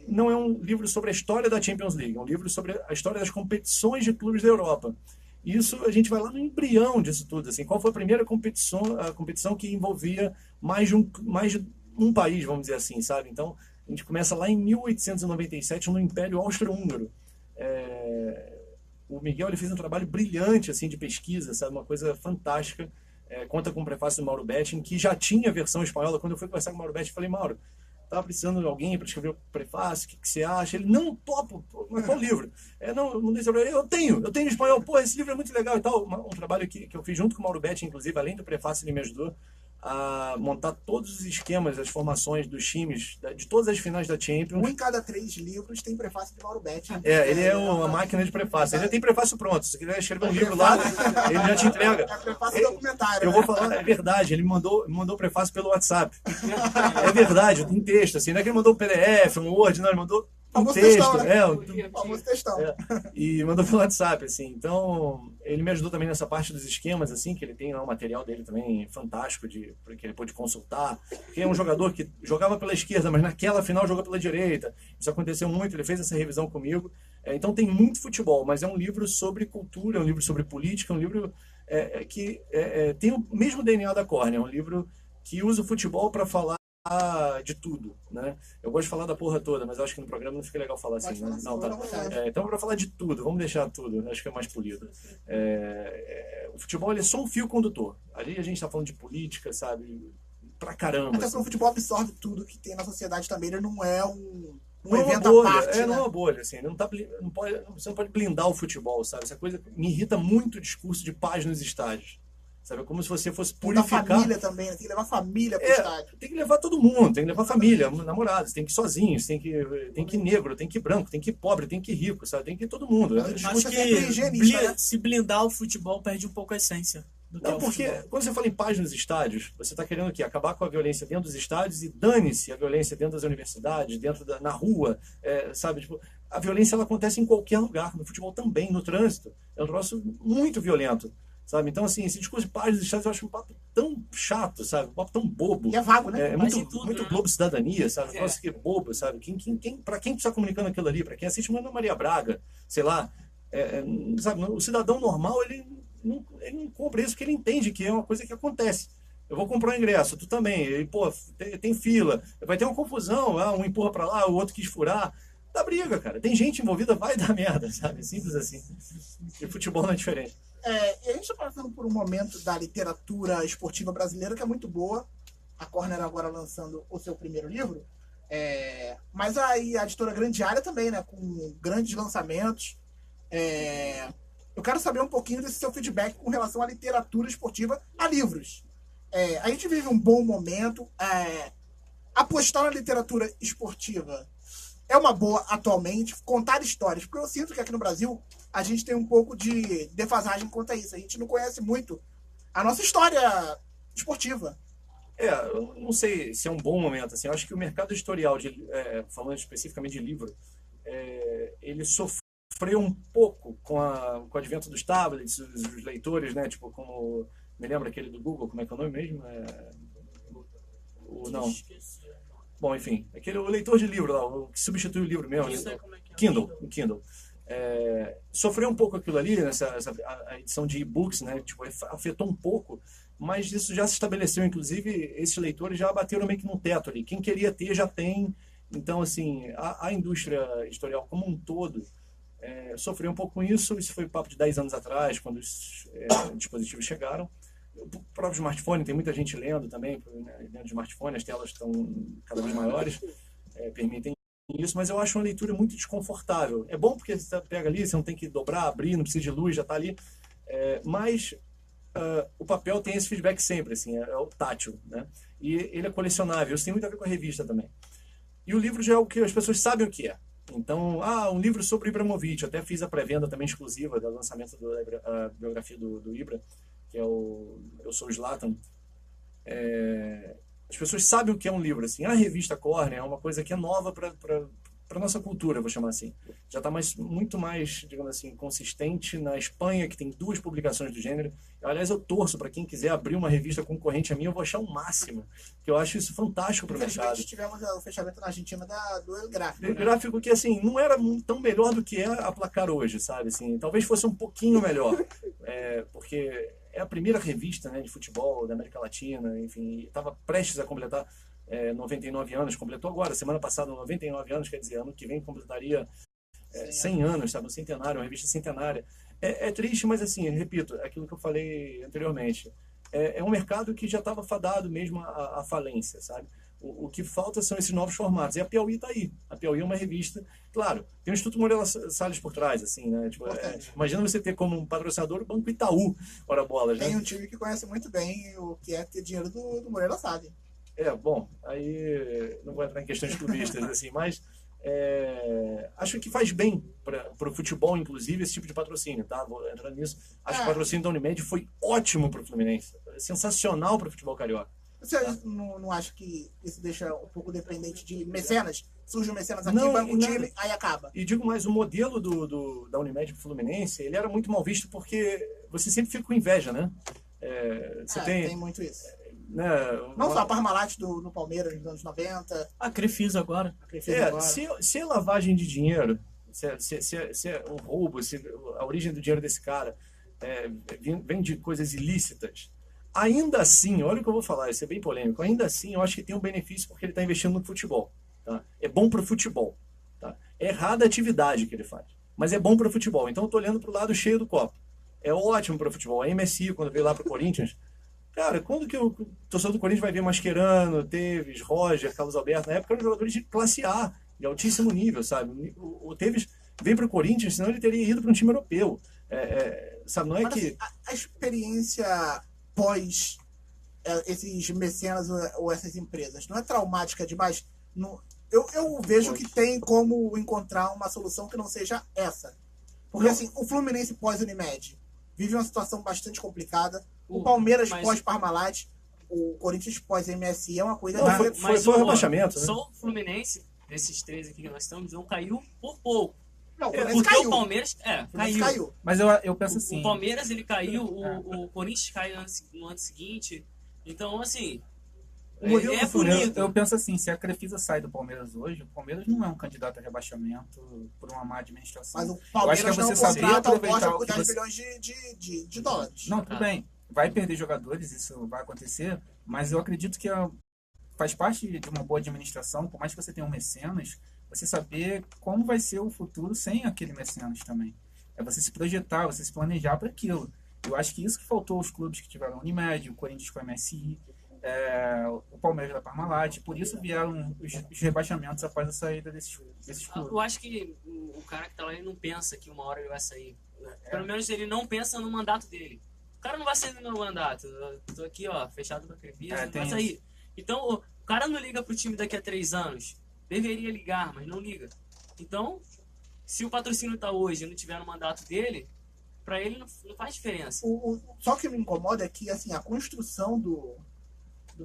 Não é um livro sobre a história da Champions League, é um livro sobre a história das competições de clubes da Europa. E isso a gente vai lá no embrião disso tudo, assim, qual foi a primeira competição que envolvia mais de um país, vamos dizer assim, sabe? Então, a gente começa lá em 1897 no Império Austro-Húngaro. O Miguel ele fez um trabalho brilhante assim, de pesquisa, sabe? Uma coisa fantástica. Conta com o prefácio do Mauro Betting, que já tinha versão espanhola. Quando eu fui conversar com o Mauro Betting, eu falei, Mauro, estava precisando de alguém para escrever o prefácio, o que você acha? Ele, não, topo, mas qual livro? Não disse, eu tenho em espanhol, pô, esse livro é muito legal e tal. Um trabalho que eu fiz junto com o Mauro Betting, inclusive, além do prefácio, ele me ajudou a montar todos os esquemas, as formações dos times, de todas as finais da Champions. Um em cada 3 livros tem prefácio de Mauro Betting. Ele é uma máquina de prefácio. Ele já tem prefácio pronto. Se você quiser escrever um livro lá, ele já te entrega. É prefácio documentário. Eu vou falar, é verdade, ele mandou o prefácio pelo WhatsApp. É verdade, tem texto, assim, não é que ele mandou um PDF, um Word, não, ele mandou um texto. Textão, né? Famoso textão. E mandou pelo WhatsApp, assim. Então, ele me ajudou também nessa parte dos esquemas, assim, que ele tem lá um material dele também fantástico, que ele pôde consultar. Porque é um jogador que jogava pela esquerda, mas naquela final jogou pela direita. Isso aconteceu muito, ele fez essa revisão comigo. Então tem muito futebol, mas é um livro sobre cultura, é um livro sobre política, é um livro que tem o mesmo DNA da Corner, é um livro que usa o futebol para falar de tudo, né? Eu gosto de falar da porra toda, mas eu acho que no programa não fica legal falar assim, né? Não, tá. Então para falar de tudo, vamos deixar tudo, acho que é mais polido. O futebol ele é só um fio condutor. Ali a gente tá falando de política, sabe? Pra caramba. Até assim. porque o futebol absorve tudo que tem na sociedade também, ele não é um não é evento bolha, à parte, né? não é uma bolha, assim, você não pode blindar o futebol, sabe? Essa coisa me irrita muito o discurso de paz nos estádios. Sabe? É como se você fosse purificar. Da família também, tem que levar a família pro estádio. Tem que levar todo mundo, tem que levar a família, namorados, tem que ir sozinhos, tem que ir negro, tem que ir branco, tem que ir pobre, tem que ir rico, sabe? Tem que ir todo mundo. Acho que se blindar o futebol perde um pouco a essência. Não, porque quando você fala em paz nos estádios, você está querendo o quê? Acabar com a violência dentro dos estádios e dane-se a violência dentro das universidades, na rua, sabe? Tipo, a violência ela acontece em qualquer lugar, no futebol também, no trânsito. É um troço muito violento. Sabe? Então, assim, esse discurso de paz dos estádios eu acho um papo tão chato, sabe? Um papo tão bobo. E é vago, né? É muito Globo Cidadania, sabe? Nossa, que bobo, sabe? Pra quem está comunicando aquilo ali? Pra quem assiste Ana Maria Braga, sei lá, sabe? O cidadão normal, ele não compra isso porque ele entende que é uma coisa que acontece. Eu vou comprar um ingresso, tu também. E, pô, tem fila, vai ter uma confusão, um empurra pra lá, o outro quis furar. Dá briga, cara. Tem gente envolvida, vai dar merda, sabe? Simples assim. E futebol não é diferente. E a gente está passando por um momento da literatura esportiva brasileira que é muito boa. A Corner agora lançando o seu primeiro livro. Mas aí a editora Grande Área também, né? Com grandes lançamentos. Eu quero saber um pouquinho desse seu feedback com relação à literatura esportiva, a livros. A gente vive um bom momento. Apostar na literatura esportiva é uma boa atualmente, contar histórias, porque eu sinto que aqui no Brasil a gente tem um pouco de defasagem quanto a isso. A gente não conhece muito a nossa história esportiva. Eu não sei se é um bom momento. Assim, eu acho que o mercado editorial, falando especificamente de livro, ele sofreu um pouco com o advento dos tablets, dos leitores, né? Tipo, como... Me lembra aquele do Google, como é que é o nome mesmo? Não. Bom, enfim, o leitor de livro lá, o que substitui o livro mesmo. Kindle, o Kindle. Sofreu um pouco aquilo ali, a edição de e-books, né? Tipo, afetou um pouco, mas isso já se estabeleceu, inclusive, esses leitores já bateram meio que no teto ali. Quem queria ter, já tem. Então, assim, a indústria editorial como um todo sofreu um pouco com isso. Isso foi papo de 10 anos atrás, quando os dispositivos chegaram. O próprio smartphone, tem muita gente lendo também, né, dentro do smartphone, as telas estão cada vez maiores, permitem isso, mas eu acho uma leitura muito desconfortável. É bom porque você pega ali, você não tem que dobrar, abrir, não precisa de luz, já está ali, mas o papel tem esse feedback sempre, assim, é o tátil, né? E ele é colecionável, isso tem muito a ver com a revista também. E o livro já é o que as pessoas sabem o que é. Então, um livro sobre Ibrahimovic, eu até fiz a pré-venda também exclusiva do lançamento da biografia do Ibra, que é Eu Sou o Zlatan. As pessoas sabem o que é um livro. Assim. A revista Corner é uma coisa que é nova para a nossa cultura, vou chamar assim. Já está muito mais, digamos assim, consistente na Espanha, que tem 2 publicações do gênero. Aliás, eu torço para quem quiser abrir uma revista concorrente a mim, eu vou achar o máximo. Que eu acho isso fantástico para o mercado. Tivemos o fechamento na Argentina do El Gráfico. El Gráfico que, assim, não era tão melhor do que é a Placar hoje, sabe? Assim, talvez fosse um pouquinho melhor. Porque é a primeira revista, né, de futebol da América Latina, enfim, estava prestes a completar 99 anos, completou agora, semana passada 99 anos, quer dizer, ano que vem completaria 100 anos, sabe, um centenário, uma revista centenária. É triste, mas assim, repito, aquilo que eu falei anteriormente, é um mercado que já estava fadado mesmo à falência, sabe? O que falta são esses novos formatos. E a Piauí está aí. A Piauí é uma revista, claro, tem o Instituto Moreira Salles por trás, assim, né? Tipo, imagina você ter como patrocinador o Banco Itaú, ora bolas, né? Tem um time que conhece muito bem o que é ter dinheiro do Moreira Salles. Bom, aí não vou entrar em questões clubistas, assim, mas acho que faz bem para o futebol, inclusive, esse tipo de patrocínio, tá? Vou entrar nisso. Acho que o patrocínio da Unimed foi ótimo para o Fluminense, sensacional para o futebol carioca. Você não acha que isso deixa um pouco dependente de mecenas? Surge um mecenas aqui, banca o time, aí acaba. E digo mais, o modelo da Unimed pro Fluminense, ele era muito mal visto porque você sempre fica com inveja, né? Tem muito isso. Né? Não só a Parmalat no Palmeiras nos anos 90. A Crefisa agora. Se é lavagem de dinheiro, se é um roubo, se a origem do dinheiro desse cara vem de coisas ilícitas, ainda assim, olha o que eu vou falar, isso é bem polêmico, ainda assim eu acho que tem um benefício porque ele está investindo no futebol. Tá? É bom para o futebol. Tá? É errada a atividade que ele faz, mas é bom para o futebol. Então eu estou olhando para o lado cheio do copo. É ótimo para o futebol. A MSI, quando veio lá para o Corinthians, cara, quando que o torcedor do Corinthians vai ver Mascherano, Tevez, Roger, Carlos Alberto? Na época eram jogadores de classe A, de altíssimo nível, sabe? O Tevez veio para o Corinthians, senão ele teria ido para um time europeu. Sabe, não é mas, que... A experiência pós esses mecenas ou essas empresas não é traumática demais? Eu vejo que tem como encontrar uma solução que não seja essa. Porque assim, o Fluminense pós-Unimed vive uma situação bastante complicada. O Palmeiras pós-Parmalat, o Corinthians pós-MSI é uma coisa... Foi um rebaixamento, né? Só o Fluminense, desses 3 aqui que nós estamos, não caiu por pouco. Não, porque caiu. O Palmeiras caiu. Mas eu penso assim... O Palmeiras, ele caiu, o Corinthians caiu no ano seguinte. Então, assim... É bonito. Eu penso assim, se a Crefisa sai do Palmeiras hoje, o Palmeiras não é um candidato a rebaixamento por uma má administração. Mas o Palmeiras eu acho que você saber aproveitar por 10 milhões de dólares. Não, tudo bem. Vai perder jogadores, isso vai acontecer, mas eu acredito que faz parte de uma boa administração, por mais que você tenha um mecenas, você saber como vai ser o futuro sem aquele mecenas também. É você se projetar, você se planejar para aquilo. Eu acho que isso que faltou aos clubes que tiveram Unimed, o Corinthians com a MSI, o Palmeiras da Parmalat, por isso vieram os rebaixamentos após a saída desses clubes. Eu acho que o cara que tá lá, ele não pensa que uma hora ele vai sair. Pelo menos ele não pensa no mandato dele. O cara não vai sair no meu mandato. Eu tô aqui, ó, fechado com a Crefisa, não vai sair. Então, o cara não liga pro time daqui a 3 anos. Deveria ligar, mas não liga. Então, se o patrocínio tá hoje e não tiver no mandato dele, pra ele não faz diferença. Só que me incomoda é que assim, a construção do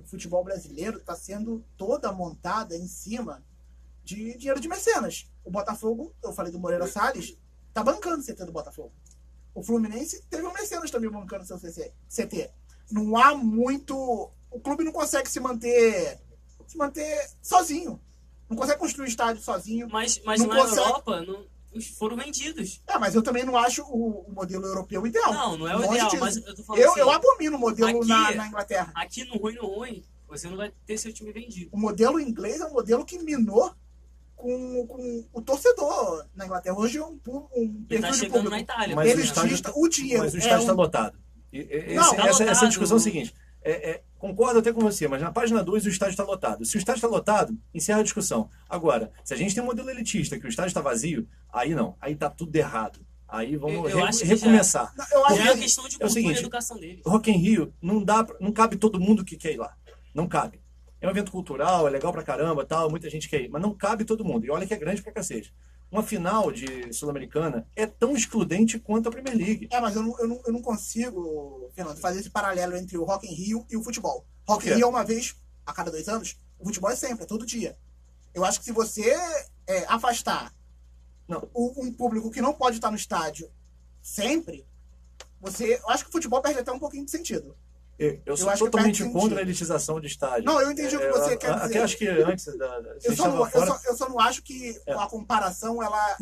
futebol brasileiro está sendo toda montada em cima de dinheiro de mecenas. O Botafogo, eu falei do Moreira Salles, tá bancando o CT do Botafogo. O Fluminense teve um mecenas também bancando seu CT. Não há muito... O clube não consegue se manter sozinho. Não consegue construir estádio sozinho. Mas na Europa, foram vendidos. Mas eu também não acho o modelo europeu ideal. Não é o ideal, mas eu tô falando assim, eu abomino o modelo aqui, na Inglaterra. Aqui no ruim, você não vai ter seu time vendido. O modelo inglês é um modelo que minou com o torcedor na Inglaterra. Hoje é um Ele tá chegando na Itália. Mas o dinheiro. Mas o estádio está lotado. Essa discussão é o seguinte. Concordo até com você, mas na página 2 o estádio está lotado. Se o estádio está lotado, encerra a discussão. Agora, se a gente tem um modelo elitista que o estádio está vazio, aí não. Aí está tudo errado. Aí vamos recomeçar. É a questão de cultura e educação dele. Rock in Rio, não cabe todo mundo que quer ir lá. Não cabe. É um evento cultural, é legal pra caramba, tal, muita gente quer ir. Mas não cabe todo mundo. E olha que é grande pra cacete. Uma final de Sul-Americana é tão excludente quanto a Premier League. Mas eu não consigo, Fernando, fazer esse paralelo entre o Rock in Rio e o futebol. Rock in Rio é uma vez a cada 2 anos, o futebol é sempre, é todo dia. Eu acho que se você afastar um público que não pode estar no estádio sempre, eu acho que o futebol perde até um pouquinho de sentido. Eu sou totalmente contra a elitização de estádio. Não, eu entendi o que você quer dizer. Até acho que antes eu só não acho que a comparação ela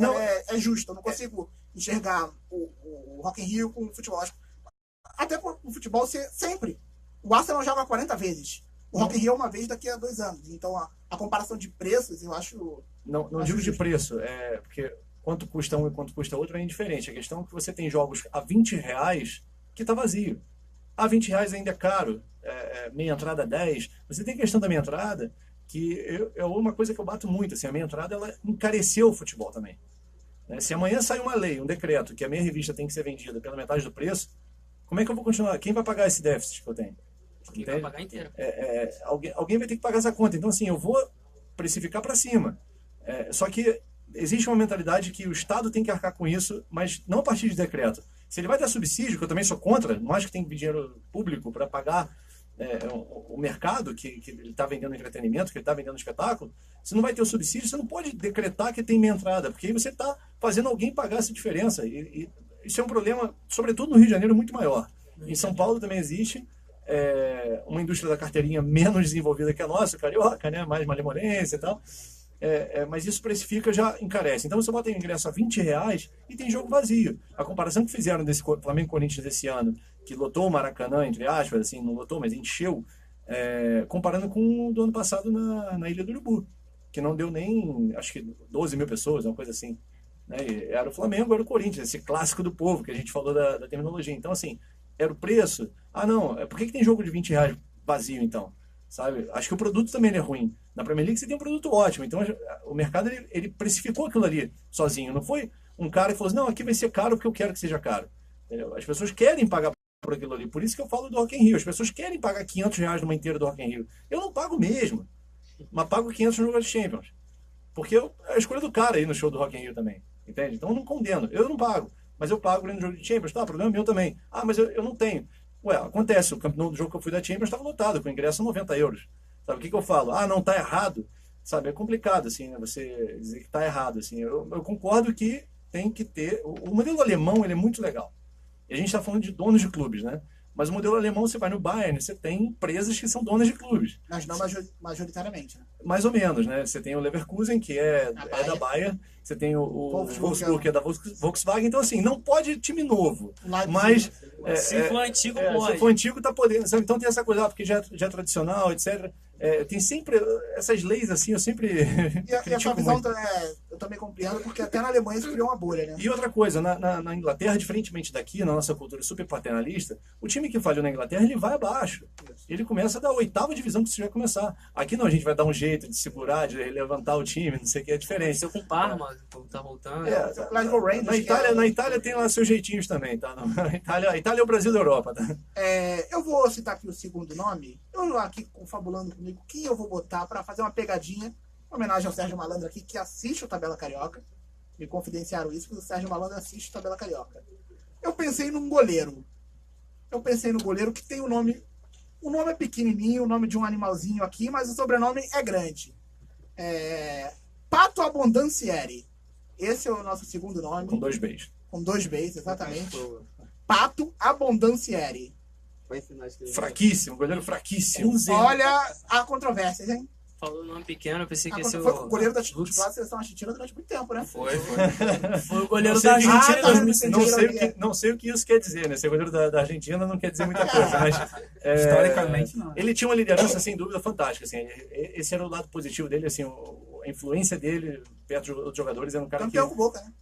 é justa. Eu não consigo enxergar o Rock in Rio com o futebol. Até por o futebol ser sempre. O Arsenal joga 40 vezes. O Rock in Rio é uma vez daqui a 2 anos. Então a comparação de preços, eu acho... Não digo de preço, porque quanto custa um e quanto custa outro é indiferente. A questão é que você tem jogos a R$20 que está vazio. R$20 ainda é caro, meia entrada 10. Você tem a questão da meia entrada, que é uma coisa que eu bato muito. Assim, a meia entrada ela encareceu o futebol também. Se amanhã sai uma lei, um decreto, que a meia revista tem que ser vendida pela metade do preço, como é que eu vou continuar? Quem vai pagar esse déficit que eu tenho? Quem vai pagar inteiro. Alguém vai ter que pagar essa conta. Então, assim, eu vou precificar para cima. Só que existe uma mentalidade que o Estado tem que arcar com isso, mas não a partir de decreto. Se ele vai dar subsídio, que eu também sou contra, não acho que tem que pedir dinheiro público para pagar o mercado que ele está vendendo entretenimento, que ele está vendendo espetáculo, se não vai ter o subsídio, você não pode decretar que tem meia entrada, porque aí você está fazendo alguém pagar essa diferença. E isso é um problema, sobretudo no Rio de Janeiro, muito maior. Em São Paulo também existe uma indústria da carteirinha menos desenvolvida que a nossa, carioca, né? Mais malemolência e tal. Mas isso precifica, já encarece. Então você bota o ingresso a R$20 e tem jogo vazio. A comparação que fizeram desse Flamengo-Corinthians desse ano, que lotou o Maracanã, entre aspas, assim, não lotou, mas encheu, comparando com o do ano passado na Ilha do Urubu, que não deu nem, acho que 12 mil pessoas, uma coisa assim. Né? Era o Flamengo, era o Corinthians, esse clássico do povo, que a gente falou da terminologia. Então, assim, era o preço. Por que tem jogo de R$20 vazio, então? Sabe? Acho que o produto também é ruim. Na Premier League você tem um produto ótimo. Então o mercado ele precificou aquilo ali sozinho. Não foi um cara que falou assim, não, aqui vai ser caro porque eu quero que seja caro. Entendeu? As pessoas querem pagar por aquilo ali. Por isso que eu falo do Rock in Rio. As pessoas querem pagar R$500 numa inteira do Rock in Rio. Eu não pago mesmo. Mas pago 500 no jogo de Champions. Porque é a escolha do cara aí no show do Rock in Rio também. Entende? Então eu não condeno. Eu não pago. Mas eu pago no jogo de Champions. Tá, o problema é meu também. Mas eu não tenho. Acontece. O campeonato do jogo que eu fui da Champions estava lotado, com ingresso a €90. Sabe, o que eu falo? Não, tá errado. Sabe, é complicado, assim, né, você dizer que tá errado, assim. Eu concordo que tem que ter... O modelo alemão, ele é muito legal. E a gente está falando de donos de clubes, né? Mas o modelo alemão, você vai no Bayern, você tem empresas que são donas de clubes. Mas não majoritariamente, né? Mais ou menos, né? Você tem o Leverkusen, que é da Bayern. Você tem o Wolfsburg, que é da Volkswagen. Então, assim, não pode time novo. Mas... se for antigo, pode. Se for antigo, tá podendo. Sabe? Então tem essa coisa, porque já é tradicional, etc. Tem sempre essas leis, assim, eu sempre... E a sua visão, eu também compreendo, porque até na Alemanha isso criou uma bolha, né? E outra coisa, na Inglaterra, diferentemente daqui, na nossa cultura super paternalista, o time que falhou na Inglaterra, ele vai abaixo. Ele começa da 8ª divisão que você vai começar. Aqui não, a gente vai dar um jeito de segurar, de levantar o time, não sei o que, é diferente. Aconteceu com o Parma, tá voltando. Na Itália tem lá seus jeitinhos também, tá? A Itália é o Brasil da Europa, tá? Eu vou citar aqui o segundo nome. Eu aqui confabulando comigo quem eu vou botar para fazer uma pegadinha, em homenagem ao Sérgio Malandro aqui, que assiste o Tabela Carioca. Me confidenciaram isso, que o Sérgio Malandro assiste o Tabela Carioca. Eu pensei num goleiro. Que tem o nome... O nome é pequenininho, o nome de um animalzinho aqui, mas o sobrenome é grande. Pato Abondancieri. Esse é o nosso segundo nome. Com 2 Bs. Com 2 Bs, exatamente. Pato Abondancieri. Fraquíssimo, goleiro fraquíssimo. Olha a controvérsia, hein? falou nome pequeno, eu pensei que ia ser foi o goleiro da seleção argentina durante muito tempo, né? Foi. Foi o goleiro da Argentina em 2006. Não sei o que isso quer dizer, né? Ser goleiro da Argentina não quer dizer muita coisa, mas... Historicamente, não. Ele tinha uma liderança, sem dúvida, fantástica. Assim, esse era o lado positivo dele, assim, a influência dele perto dos jogadores. Era um cara campeão com Boca, né?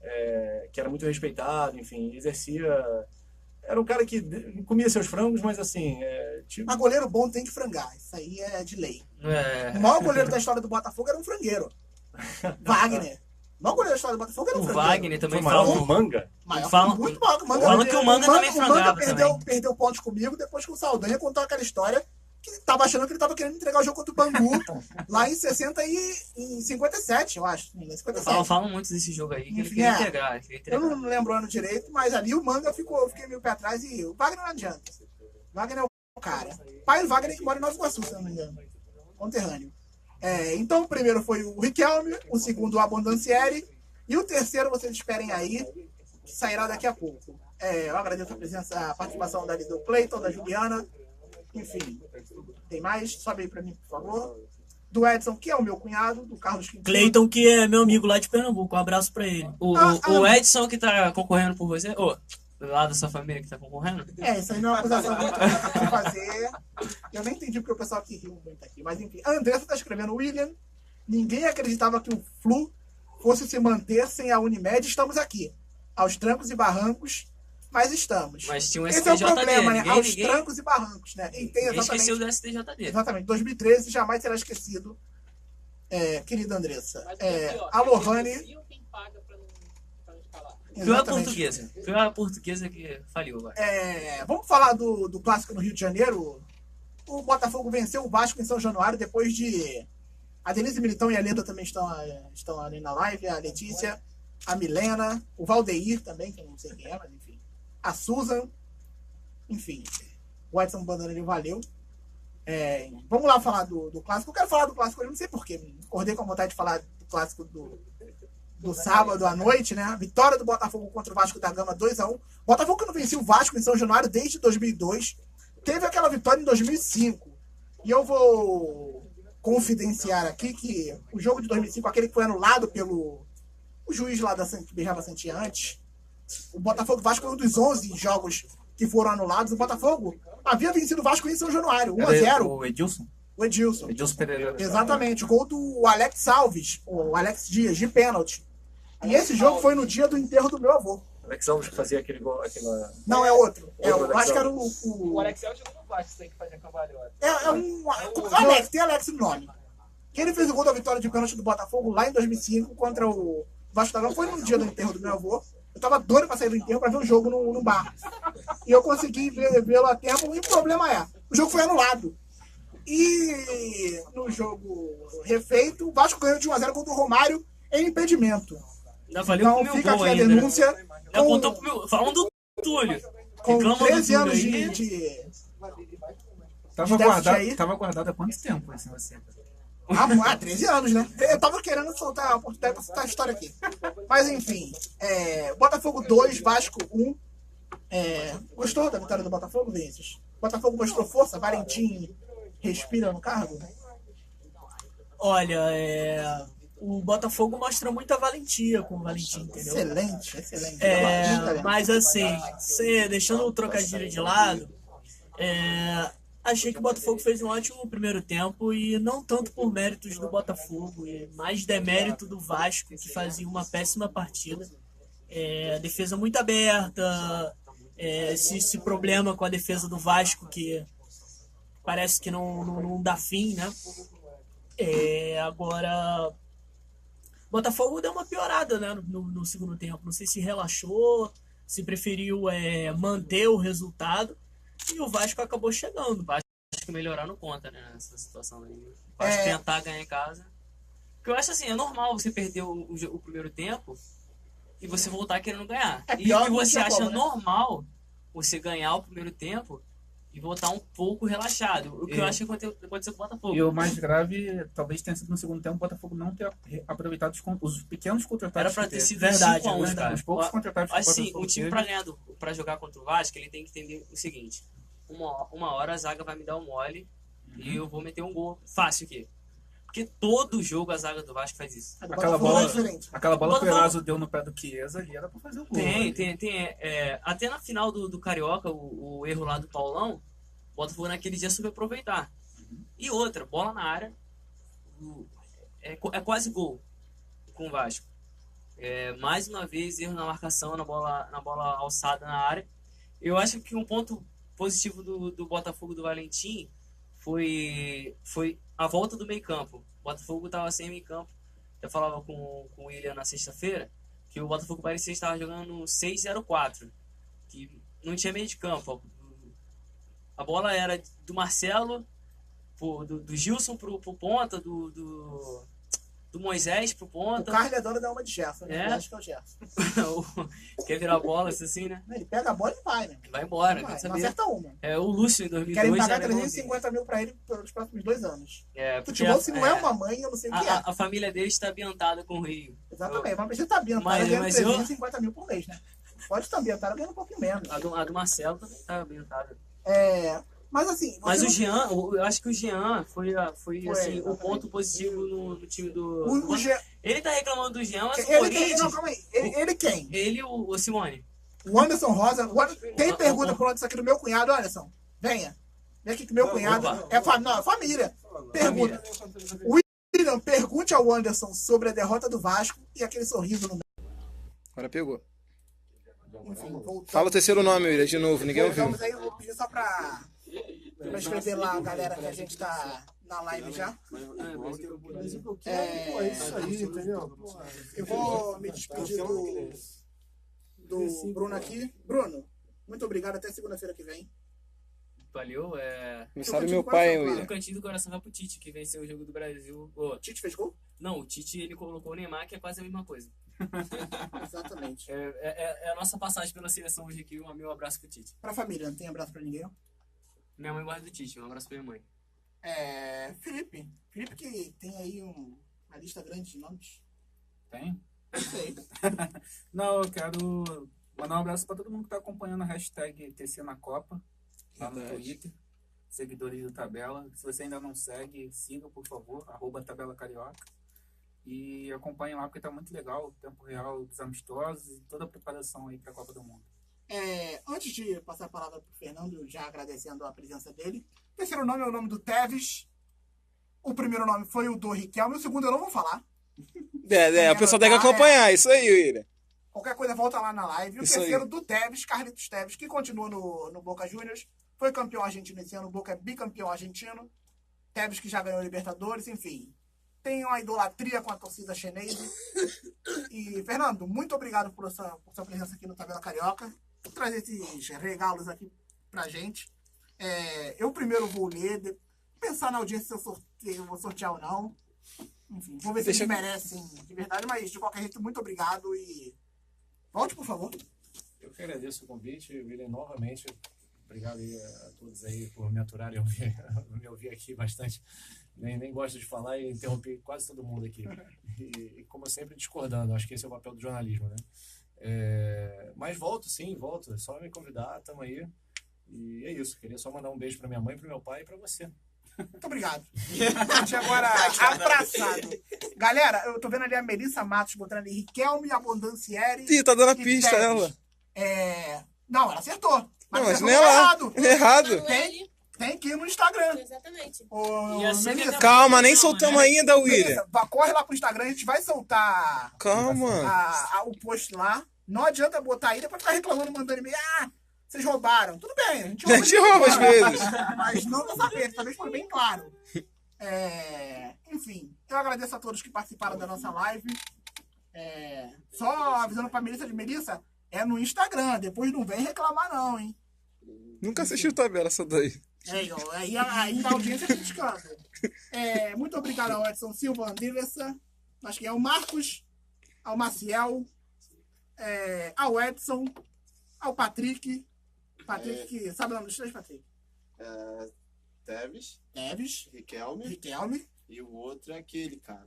Que era muito respeitado, enfim, exercia... Era um cara que comia seus frangos, mas assim... Mas goleiro bom tem que frangar. Isso aí é de lei. É. O maior goleiro da história do Botafogo era um frangueiro. Wagner. O maior goleiro da história do Botafogo era um frangueiro. O Wagner também maior fala. que o Manga. Muito maior que o Manga. Falam que o Manga também frangava perdeu pontos comigo depois que o Saldanha contou aquela história que tava achando que ele tava querendo entregar o jogo contra o Bangu lá em 57, eu acho. 57. Falam muito desse jogo aí, que ele queria integrar. Eu não lembro o ano direito, mas ali o Manga eu fiquei meio pé atrás e o Wagner não adianta. O Wagner é o cara. Pai do Wagner que mora em Nova Iguaçu, se não me engano. Conterrâneo. Então o primeiro foi o Riquelme, o segundo o Abondancieri e o terceiro vocês esperem aí, que sairá daqui a pouco. Eu agradeço a participação do Cleiton, da Juliana, enfim. Tem mais? Sobe aí pra mim, por favor. Do Edson, que é o meu cunhado, do Carlos Quintino. Cleiton, que é meu amigo lá de Pernambuco. Um abraço pra ele. O Edson que tá concorrendo por você, lá da sua família que tá concorrendo? Isso aí não é uma acusação muito difícil de fazer. Eu nem entendi porque o pessoal aqui riu muito aqui. Mas enfim, a Andressa tá escrevendo: William, ninguém acreditava que o Flu fosse se manter sem a Unimed. Estamos aqui, aos trancos e barrancos, mas estamos. Mas tinha um Esse é o problema, né? Aos ninguém... trancos e barrancos, né? E tem esqueceu do STJD. Exatamente, 2013 jamais será esquecido, querida Andressa. A Lohane... Foi a portuguesa que faliu agora. Vamos falar do clássico no Rio de Janeiro. O Botafogo venceu o Vasco em São Januário depois de... A Denise Militão e a Leda também estão ali na live, a Letícia, a Milena, o Valdeir também, que eu não sei quem é, mas enfim. A Susan, enfim. O Edson Bandeira valeu. Vamos lá falar do clássico. Eu quero falar do clássico, eu não sei porquê. Acordei com a vontade de falar do clássico do sábado à noite, né? A vitória do Botafogo contra o Vasco da Gama 2-1. Botafogo que não vencia o Vasco em São Januário desde 2002. Teve aquela vitória em 2005. E eu vou confidenciar aqui que o jogo de 2005, aquele que foi anulado pelo o juiz lá que beijava a Santinha antes, o Botafogo Vasco foi um dos 11 jogos que foram anulados. O Botafogo havia vencido o Vasco em São Januário, 1-0. O Edilson? O Edilson. Edilson Pereira. Exatamente, o gol do Alex Alves, o Alex Dias, de pênalti. E esse jogo foi no dia do enterro do meu avô. Alex Alves que fazia aquele gol, Não, é outro. Eu acho que era o Alex Alves jogou no Vasco, tem que fazer cambalhota. Alex, tem Alex no nome. Que ele fez o gol da vitória de pênalti do Botafogo lá em 2005 contra o Vasco da Gama. Foi no dia do enterro do meu avô. Eu tava doido pra sair do enterro pra ver o jogo no bar. E eu consegui vê-lo a tempo. E o problema o jogo foi anulado. E no jogo refeito, o Vasco ganhou de 1-0 contra o Romário em impedimento. Então fica aqui a denúncia. Falando do Túlio. Com 13 anos de Tava guardado há quanto tempo assim você? 13 anos, né? Eu tava querendo soltar a oportunidade pra soltar a história aqui. Mas enfim, Botafogo 2, Vasco 1. Gostou da vitória do Botafogo, Vinícius? Botafogo mostrou força, Valentim respira no cargo? Olha, o Botafogo mostra muita valentia com o Valentim, entendeu? Excelente. Mas assim, deixando o trocadilho de lado, achei que o Botafogo fez um ótimo primeiro tempo e não tanto por méritos do Botafogo, e mais demérito do Vasco, que fazia uma péssima partida. Defesa muito aberta, esse problema com a defesa do Vasco que parece que não dá fim, né? Agora, o Botafogo deu uma piorada, né, no segundo tempo. Não sei se relaxou, se preferiu manter o resultado. E o Vasco acabou chegando. O Vasco melhorar não conta, né, nessa situação aí. O Vasco tentar ganhar em casa. Porque eu acho assim, é normal você perder o primeiro tempo e você voltar querendo ganhar. E você acha normal você ganhar o primeiro tempo e voltar um pouco relaxado. O que eu acho que aconteceu com o Botafogo. E o mais grave, talvez tenha sido no segundo tempo, o Botafogo não ter aproveitado os pequenos contratados. Era pra ter sido verdade, cara. Os poucos contratados. Assim, o time pra jogar contra o Vasco, ele tem que entender o seguinte: uma hora a zaga vai me dar um mole e eu vou meter um gol fácil aqui. Porque todo jogo a zaga do Vasco faz isso. Aquela bola que o Eraso deu no pé do Chiesa ali era pra fazer o gol. Até na final do Carioca, o erro lá do Paulão, o Botafogo naquele dia soube aproveitar. E outra, bola na área, é quase gol com o Vasco. Mais uma vez, erro na marcação, na bola alçada na área. Eu acho que um ponto positivo do Botafogo do Valentim foi a volta do meio campo. O Botafogo estava sem meio campo. Eu falava com o William na sexta-feira que o Botafogo parecia que estava jogando 6-0-4, que não tinha meio de campo. A bola era do Marcelo, do Gilson pro ponta, do Moisés pro ponta. O Carlos é dono da alma de Gerson, né? Eu acho que é o Gerson. Quer virar a bola, assim, né? Ele pega a bola e vai, né? Vai embora, não acerta uma. O Lúcio em 2002. Querem pagar 350 mil pra ele pelos próximos 2 anos. Futebol, se não é uma mãe, eu não sei o que é. A família dele está ambientada com o Rio. Exatamente, mas precisa estar ambientada ganhando 350 mil por mês, né? Pode estar ambientada ganhando um pouquinho menos. A do Marcelo também está ambientada. Mas assim... Mas o Jean, eu acho que o Jean foi assim, o ponto positivo no time do... O Jean... Ele tá reclamando do Jean, mas Não, calma aí. Ele quem? Ele e o Simone. O Anderson Rosa... Tem pergunta pro Anderson aqui do meu cunhado, Anderson. Venha. Vem aqui que meu cunhado... É família. Pergunta. William, pergunte ao Anderson sobre a derrota do Vasco e aquele sorriso no... Agora pegou. Enfim, fala o terceiro nome, William, de novo. Ninguém ouviu. Aí eu vou pedir só pra escrever lá a galera que a gente tá na live já. É isso aí, entendeu? Eu vou me despedir do Bruno aqui. Bruno, muito obrigado. Até segunda-feira que vem. Valeu. Não sabe meu pai, hein, William? No cantinho do coração vai pro Tite, que venceu o jogo do Brasil. O Tite fez gol? Não, o Tite ele colocou o Neymar, que é quase a mesma coisa. Exatamente. É a nossa passagem pela seleção hoje aqui. Meu abraço pro Tite. Pra família, não tem abraço pra ninguém? Minha mãe gosta do Tite. Um abraço pra minha mãe. Felipe que tem aí uma lista grande de nomes. Tem? Não sei. Não, eu quero mandar um abraço pra todo mundo que tá acompanhando a hashtag TC na Copa, lá no Twitter. Seguidores do Tabela. Se você ainda não segue, siga, por favor, @Tabela Carioca. E acompanhe lá, porque tá muito legal o tempo real dos amistosos e toda a preparação aí pra Copa do Mundo. Antes de passar a palavra pro Fernando, já agradecendo a presença dele. O terceiro nome é o nome do Teves. O primeiro nome foi o do Riquelme. O segundo eu não vou falar. O pessoal tem que acompanhar. Isso aí, William. Qualquer coisa volta lá na live. O terceiro do Teves, Carlitos Teves, que continua no Boca Juniors. Foi campeão argentino esse ano. O Boca é bicampeão argentino. Teves que já ganhou a Libertadores, enfim. Tem uma idolatria com a torcida chinesa. E, Fernando, muito obrigado por sua presença aqui no Tabela Carioca. Por trazer esses regalos aqui pra gente. Eu primeiro vou ler, pensar na audiência se eu vou sortear ou não. Enfim, vou ver se eles merecem de verdade, mas de qualquer jeito, muito obrigado e volte, por favor. Eu que agradeço o convite, William, novamente. Obrigado aí a todos aí por me aturarem, me ouvir aqui bastante. Nem gosto de falar e interromper quase todo mundo aqui. E como sempre, discordando. Acho que esse é o papel do jornalismo, né? Mas volto, é só me convidar, tamo aí. E é isso, queria só mandar um beijo pra minha mãe, pro meu pai e pra você. Muito obrigado. Gente, agora abraçado. Galera, eu tô vendo ali a Melissa Matos botando ali Riquelme, Abondancieri. Ih, tá dando a pista Teves. ela. Não, ela acertou. Mas não é lá. Errado. Tem que ir no Instagram. Exatamente. Melissa, calma, nem soltamos ainda, William. Melissa, corre lá pro Instagram, a gente vai soltar o post lá. Não adianta botar aí, depois ficar reclamando, mandando e-mail. Vocês roubaram. Tudo bem, a gente rouba às vezes. Mas não dessa vez, talvez foi bem claro. Enfim, eu agradeço a todos que participaram da nossa live. Só avisando pra Melissa, é no Instagram, depois não vem reclamar não, hein? Nunca assistiu Tabela essa daí. Aí a audiência criticando. Muito obrigado ao Edson Silva, Anderson, acho que é o Marcos, ao Maciel, ao Edson, ao Patrick, sabe o nome dos três, Patrick? Teves, Riquelme. E o outro é aquele cara.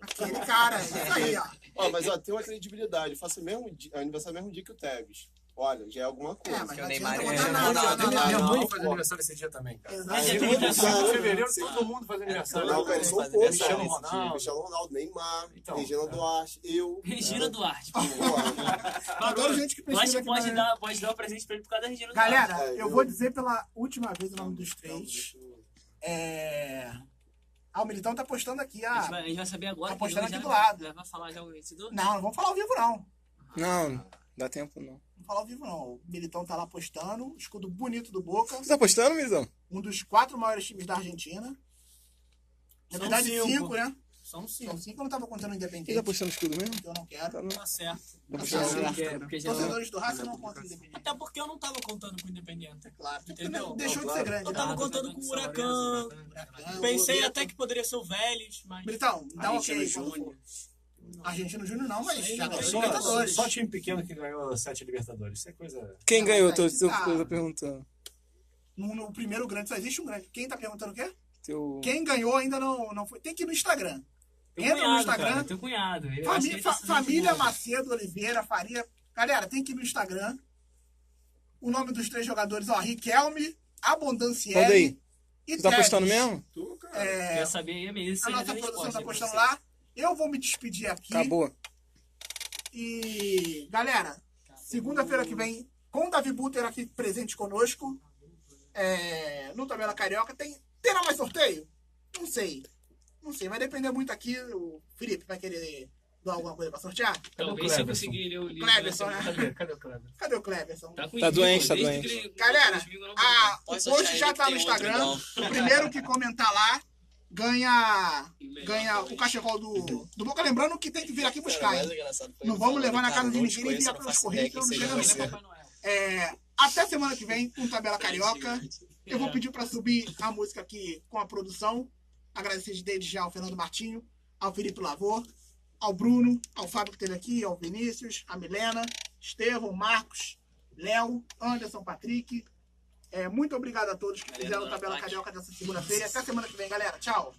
Isso aí, ó. Mas tem uma credibilidade. Eu faço aniversário mesmo dia que o Teves. Olha, já é alguma coisa. mas que o não Neymar adianta é botar nada. Minha Não, mãe faz aniversário esse dia também, cara. Exato. Em fevereiro, todo mundo faz aniversário. Não, cara, são Faz poucos. aniversário Cristiano nesse Ronaldo, Cristiano Ronaldo, Neymar, Então, Regina Duarte, eu. Regina Duarte. Adoro gente que Eu acho precisa que pode dar um presente pra ele por causa da Regina Duarte. Galera, eu vou dizer pela última vez o nome dos três. O Militão tá postando aqui. A gente vai saber agora. Tá postando que aqui já do lado. Já vai falar já o vencedor? Não vamos falar ao vivo, não. Não, dá tempo não. Não falar ao vivo, não. O Militão tá lá postando. Escudo bonito do Boca. Você tá postando, Mizão? Um dos 4 maiores times da Argentina. Na São verdade, 5, né? São São 5, eu não tava contando o Ele Independente. tá postando escudo mesmo? Que eu não quero. Tá certo. Tá Tá postando certo. escudo? Porque já não... Torcedores do Racing não contam o Independente. Até porque eu não tava contando com o Independente. Claro. Entendeu? Deixou de ser grande. Eu né? tava contando com o Huracan. Pensei até que poderia ser o Vélez, mas... Militão, dá um Argentino ok. quando Júnior. for. Argentino Júnior não, mas já ganhou Só, Libertadores. só time pequeno que ganhou 7 Libertadores. Isso é coisa... Quem ganhou? Tô aí que tá. coisa perguntando. No primeiro grande só existe um grande. Quem tá perguntando o quê? Teu... Quem ganhou ainda não foi. Tem que ir no Instagram. Teu Entra no cunhado, Instagram. cara, teu cunhado. Eu acho que Família, ele tá sendo família muito bom. Macedo, Oliveira, Faria. Galera, tem que ir no Instagram. O nome dos 3 jogadores, ó. Riquelme, Manda Abondancieri aí. e Tu tá Tevez. postando mesmo? Quer saber aí mesmo? A nossa produção tá postando lá. Eu vou me despedir aqui. Acabou. E, galera, segunda-feira que vem, com o Davi Buter aqui presente conosco, no Tabela Carioca, terá mais sorteio? Não sei, vai depender muito aqui. O Felipe vai querer dar alguma coisa pra sortear? Talvez se eu conseguir ler o livro. Cleberson, né? Cadê o Kleber? Cadê o Cleberson? Tá doente, tá doente. Galera, Pode hoje achar já ele tá que no tem outro Instagram. igual. O primeiro que comentar lá ganha o cachecol do Boca. Lembrando que tem que vir aqui buscar, hein? Não vamos levar na casa de ninguém e enviar pelos correios, que não chega mesmo. Até semana que vem, com Tabela Carioca. Eu vou pedir para subir a música aqui com a produção. Agradecer desde já ao Fernando Martinho, ao Felipe Lavor, ao Bruno, ao Fábio que esteve aqui, ao Vinícius, a Milena, Estevão, Marcos, Léo, Anderson, Patrick. Muito obrigado a todos que fizeram o Tabela Carioca dessa segunda-feira. Até semana que vem, galera. Tchau.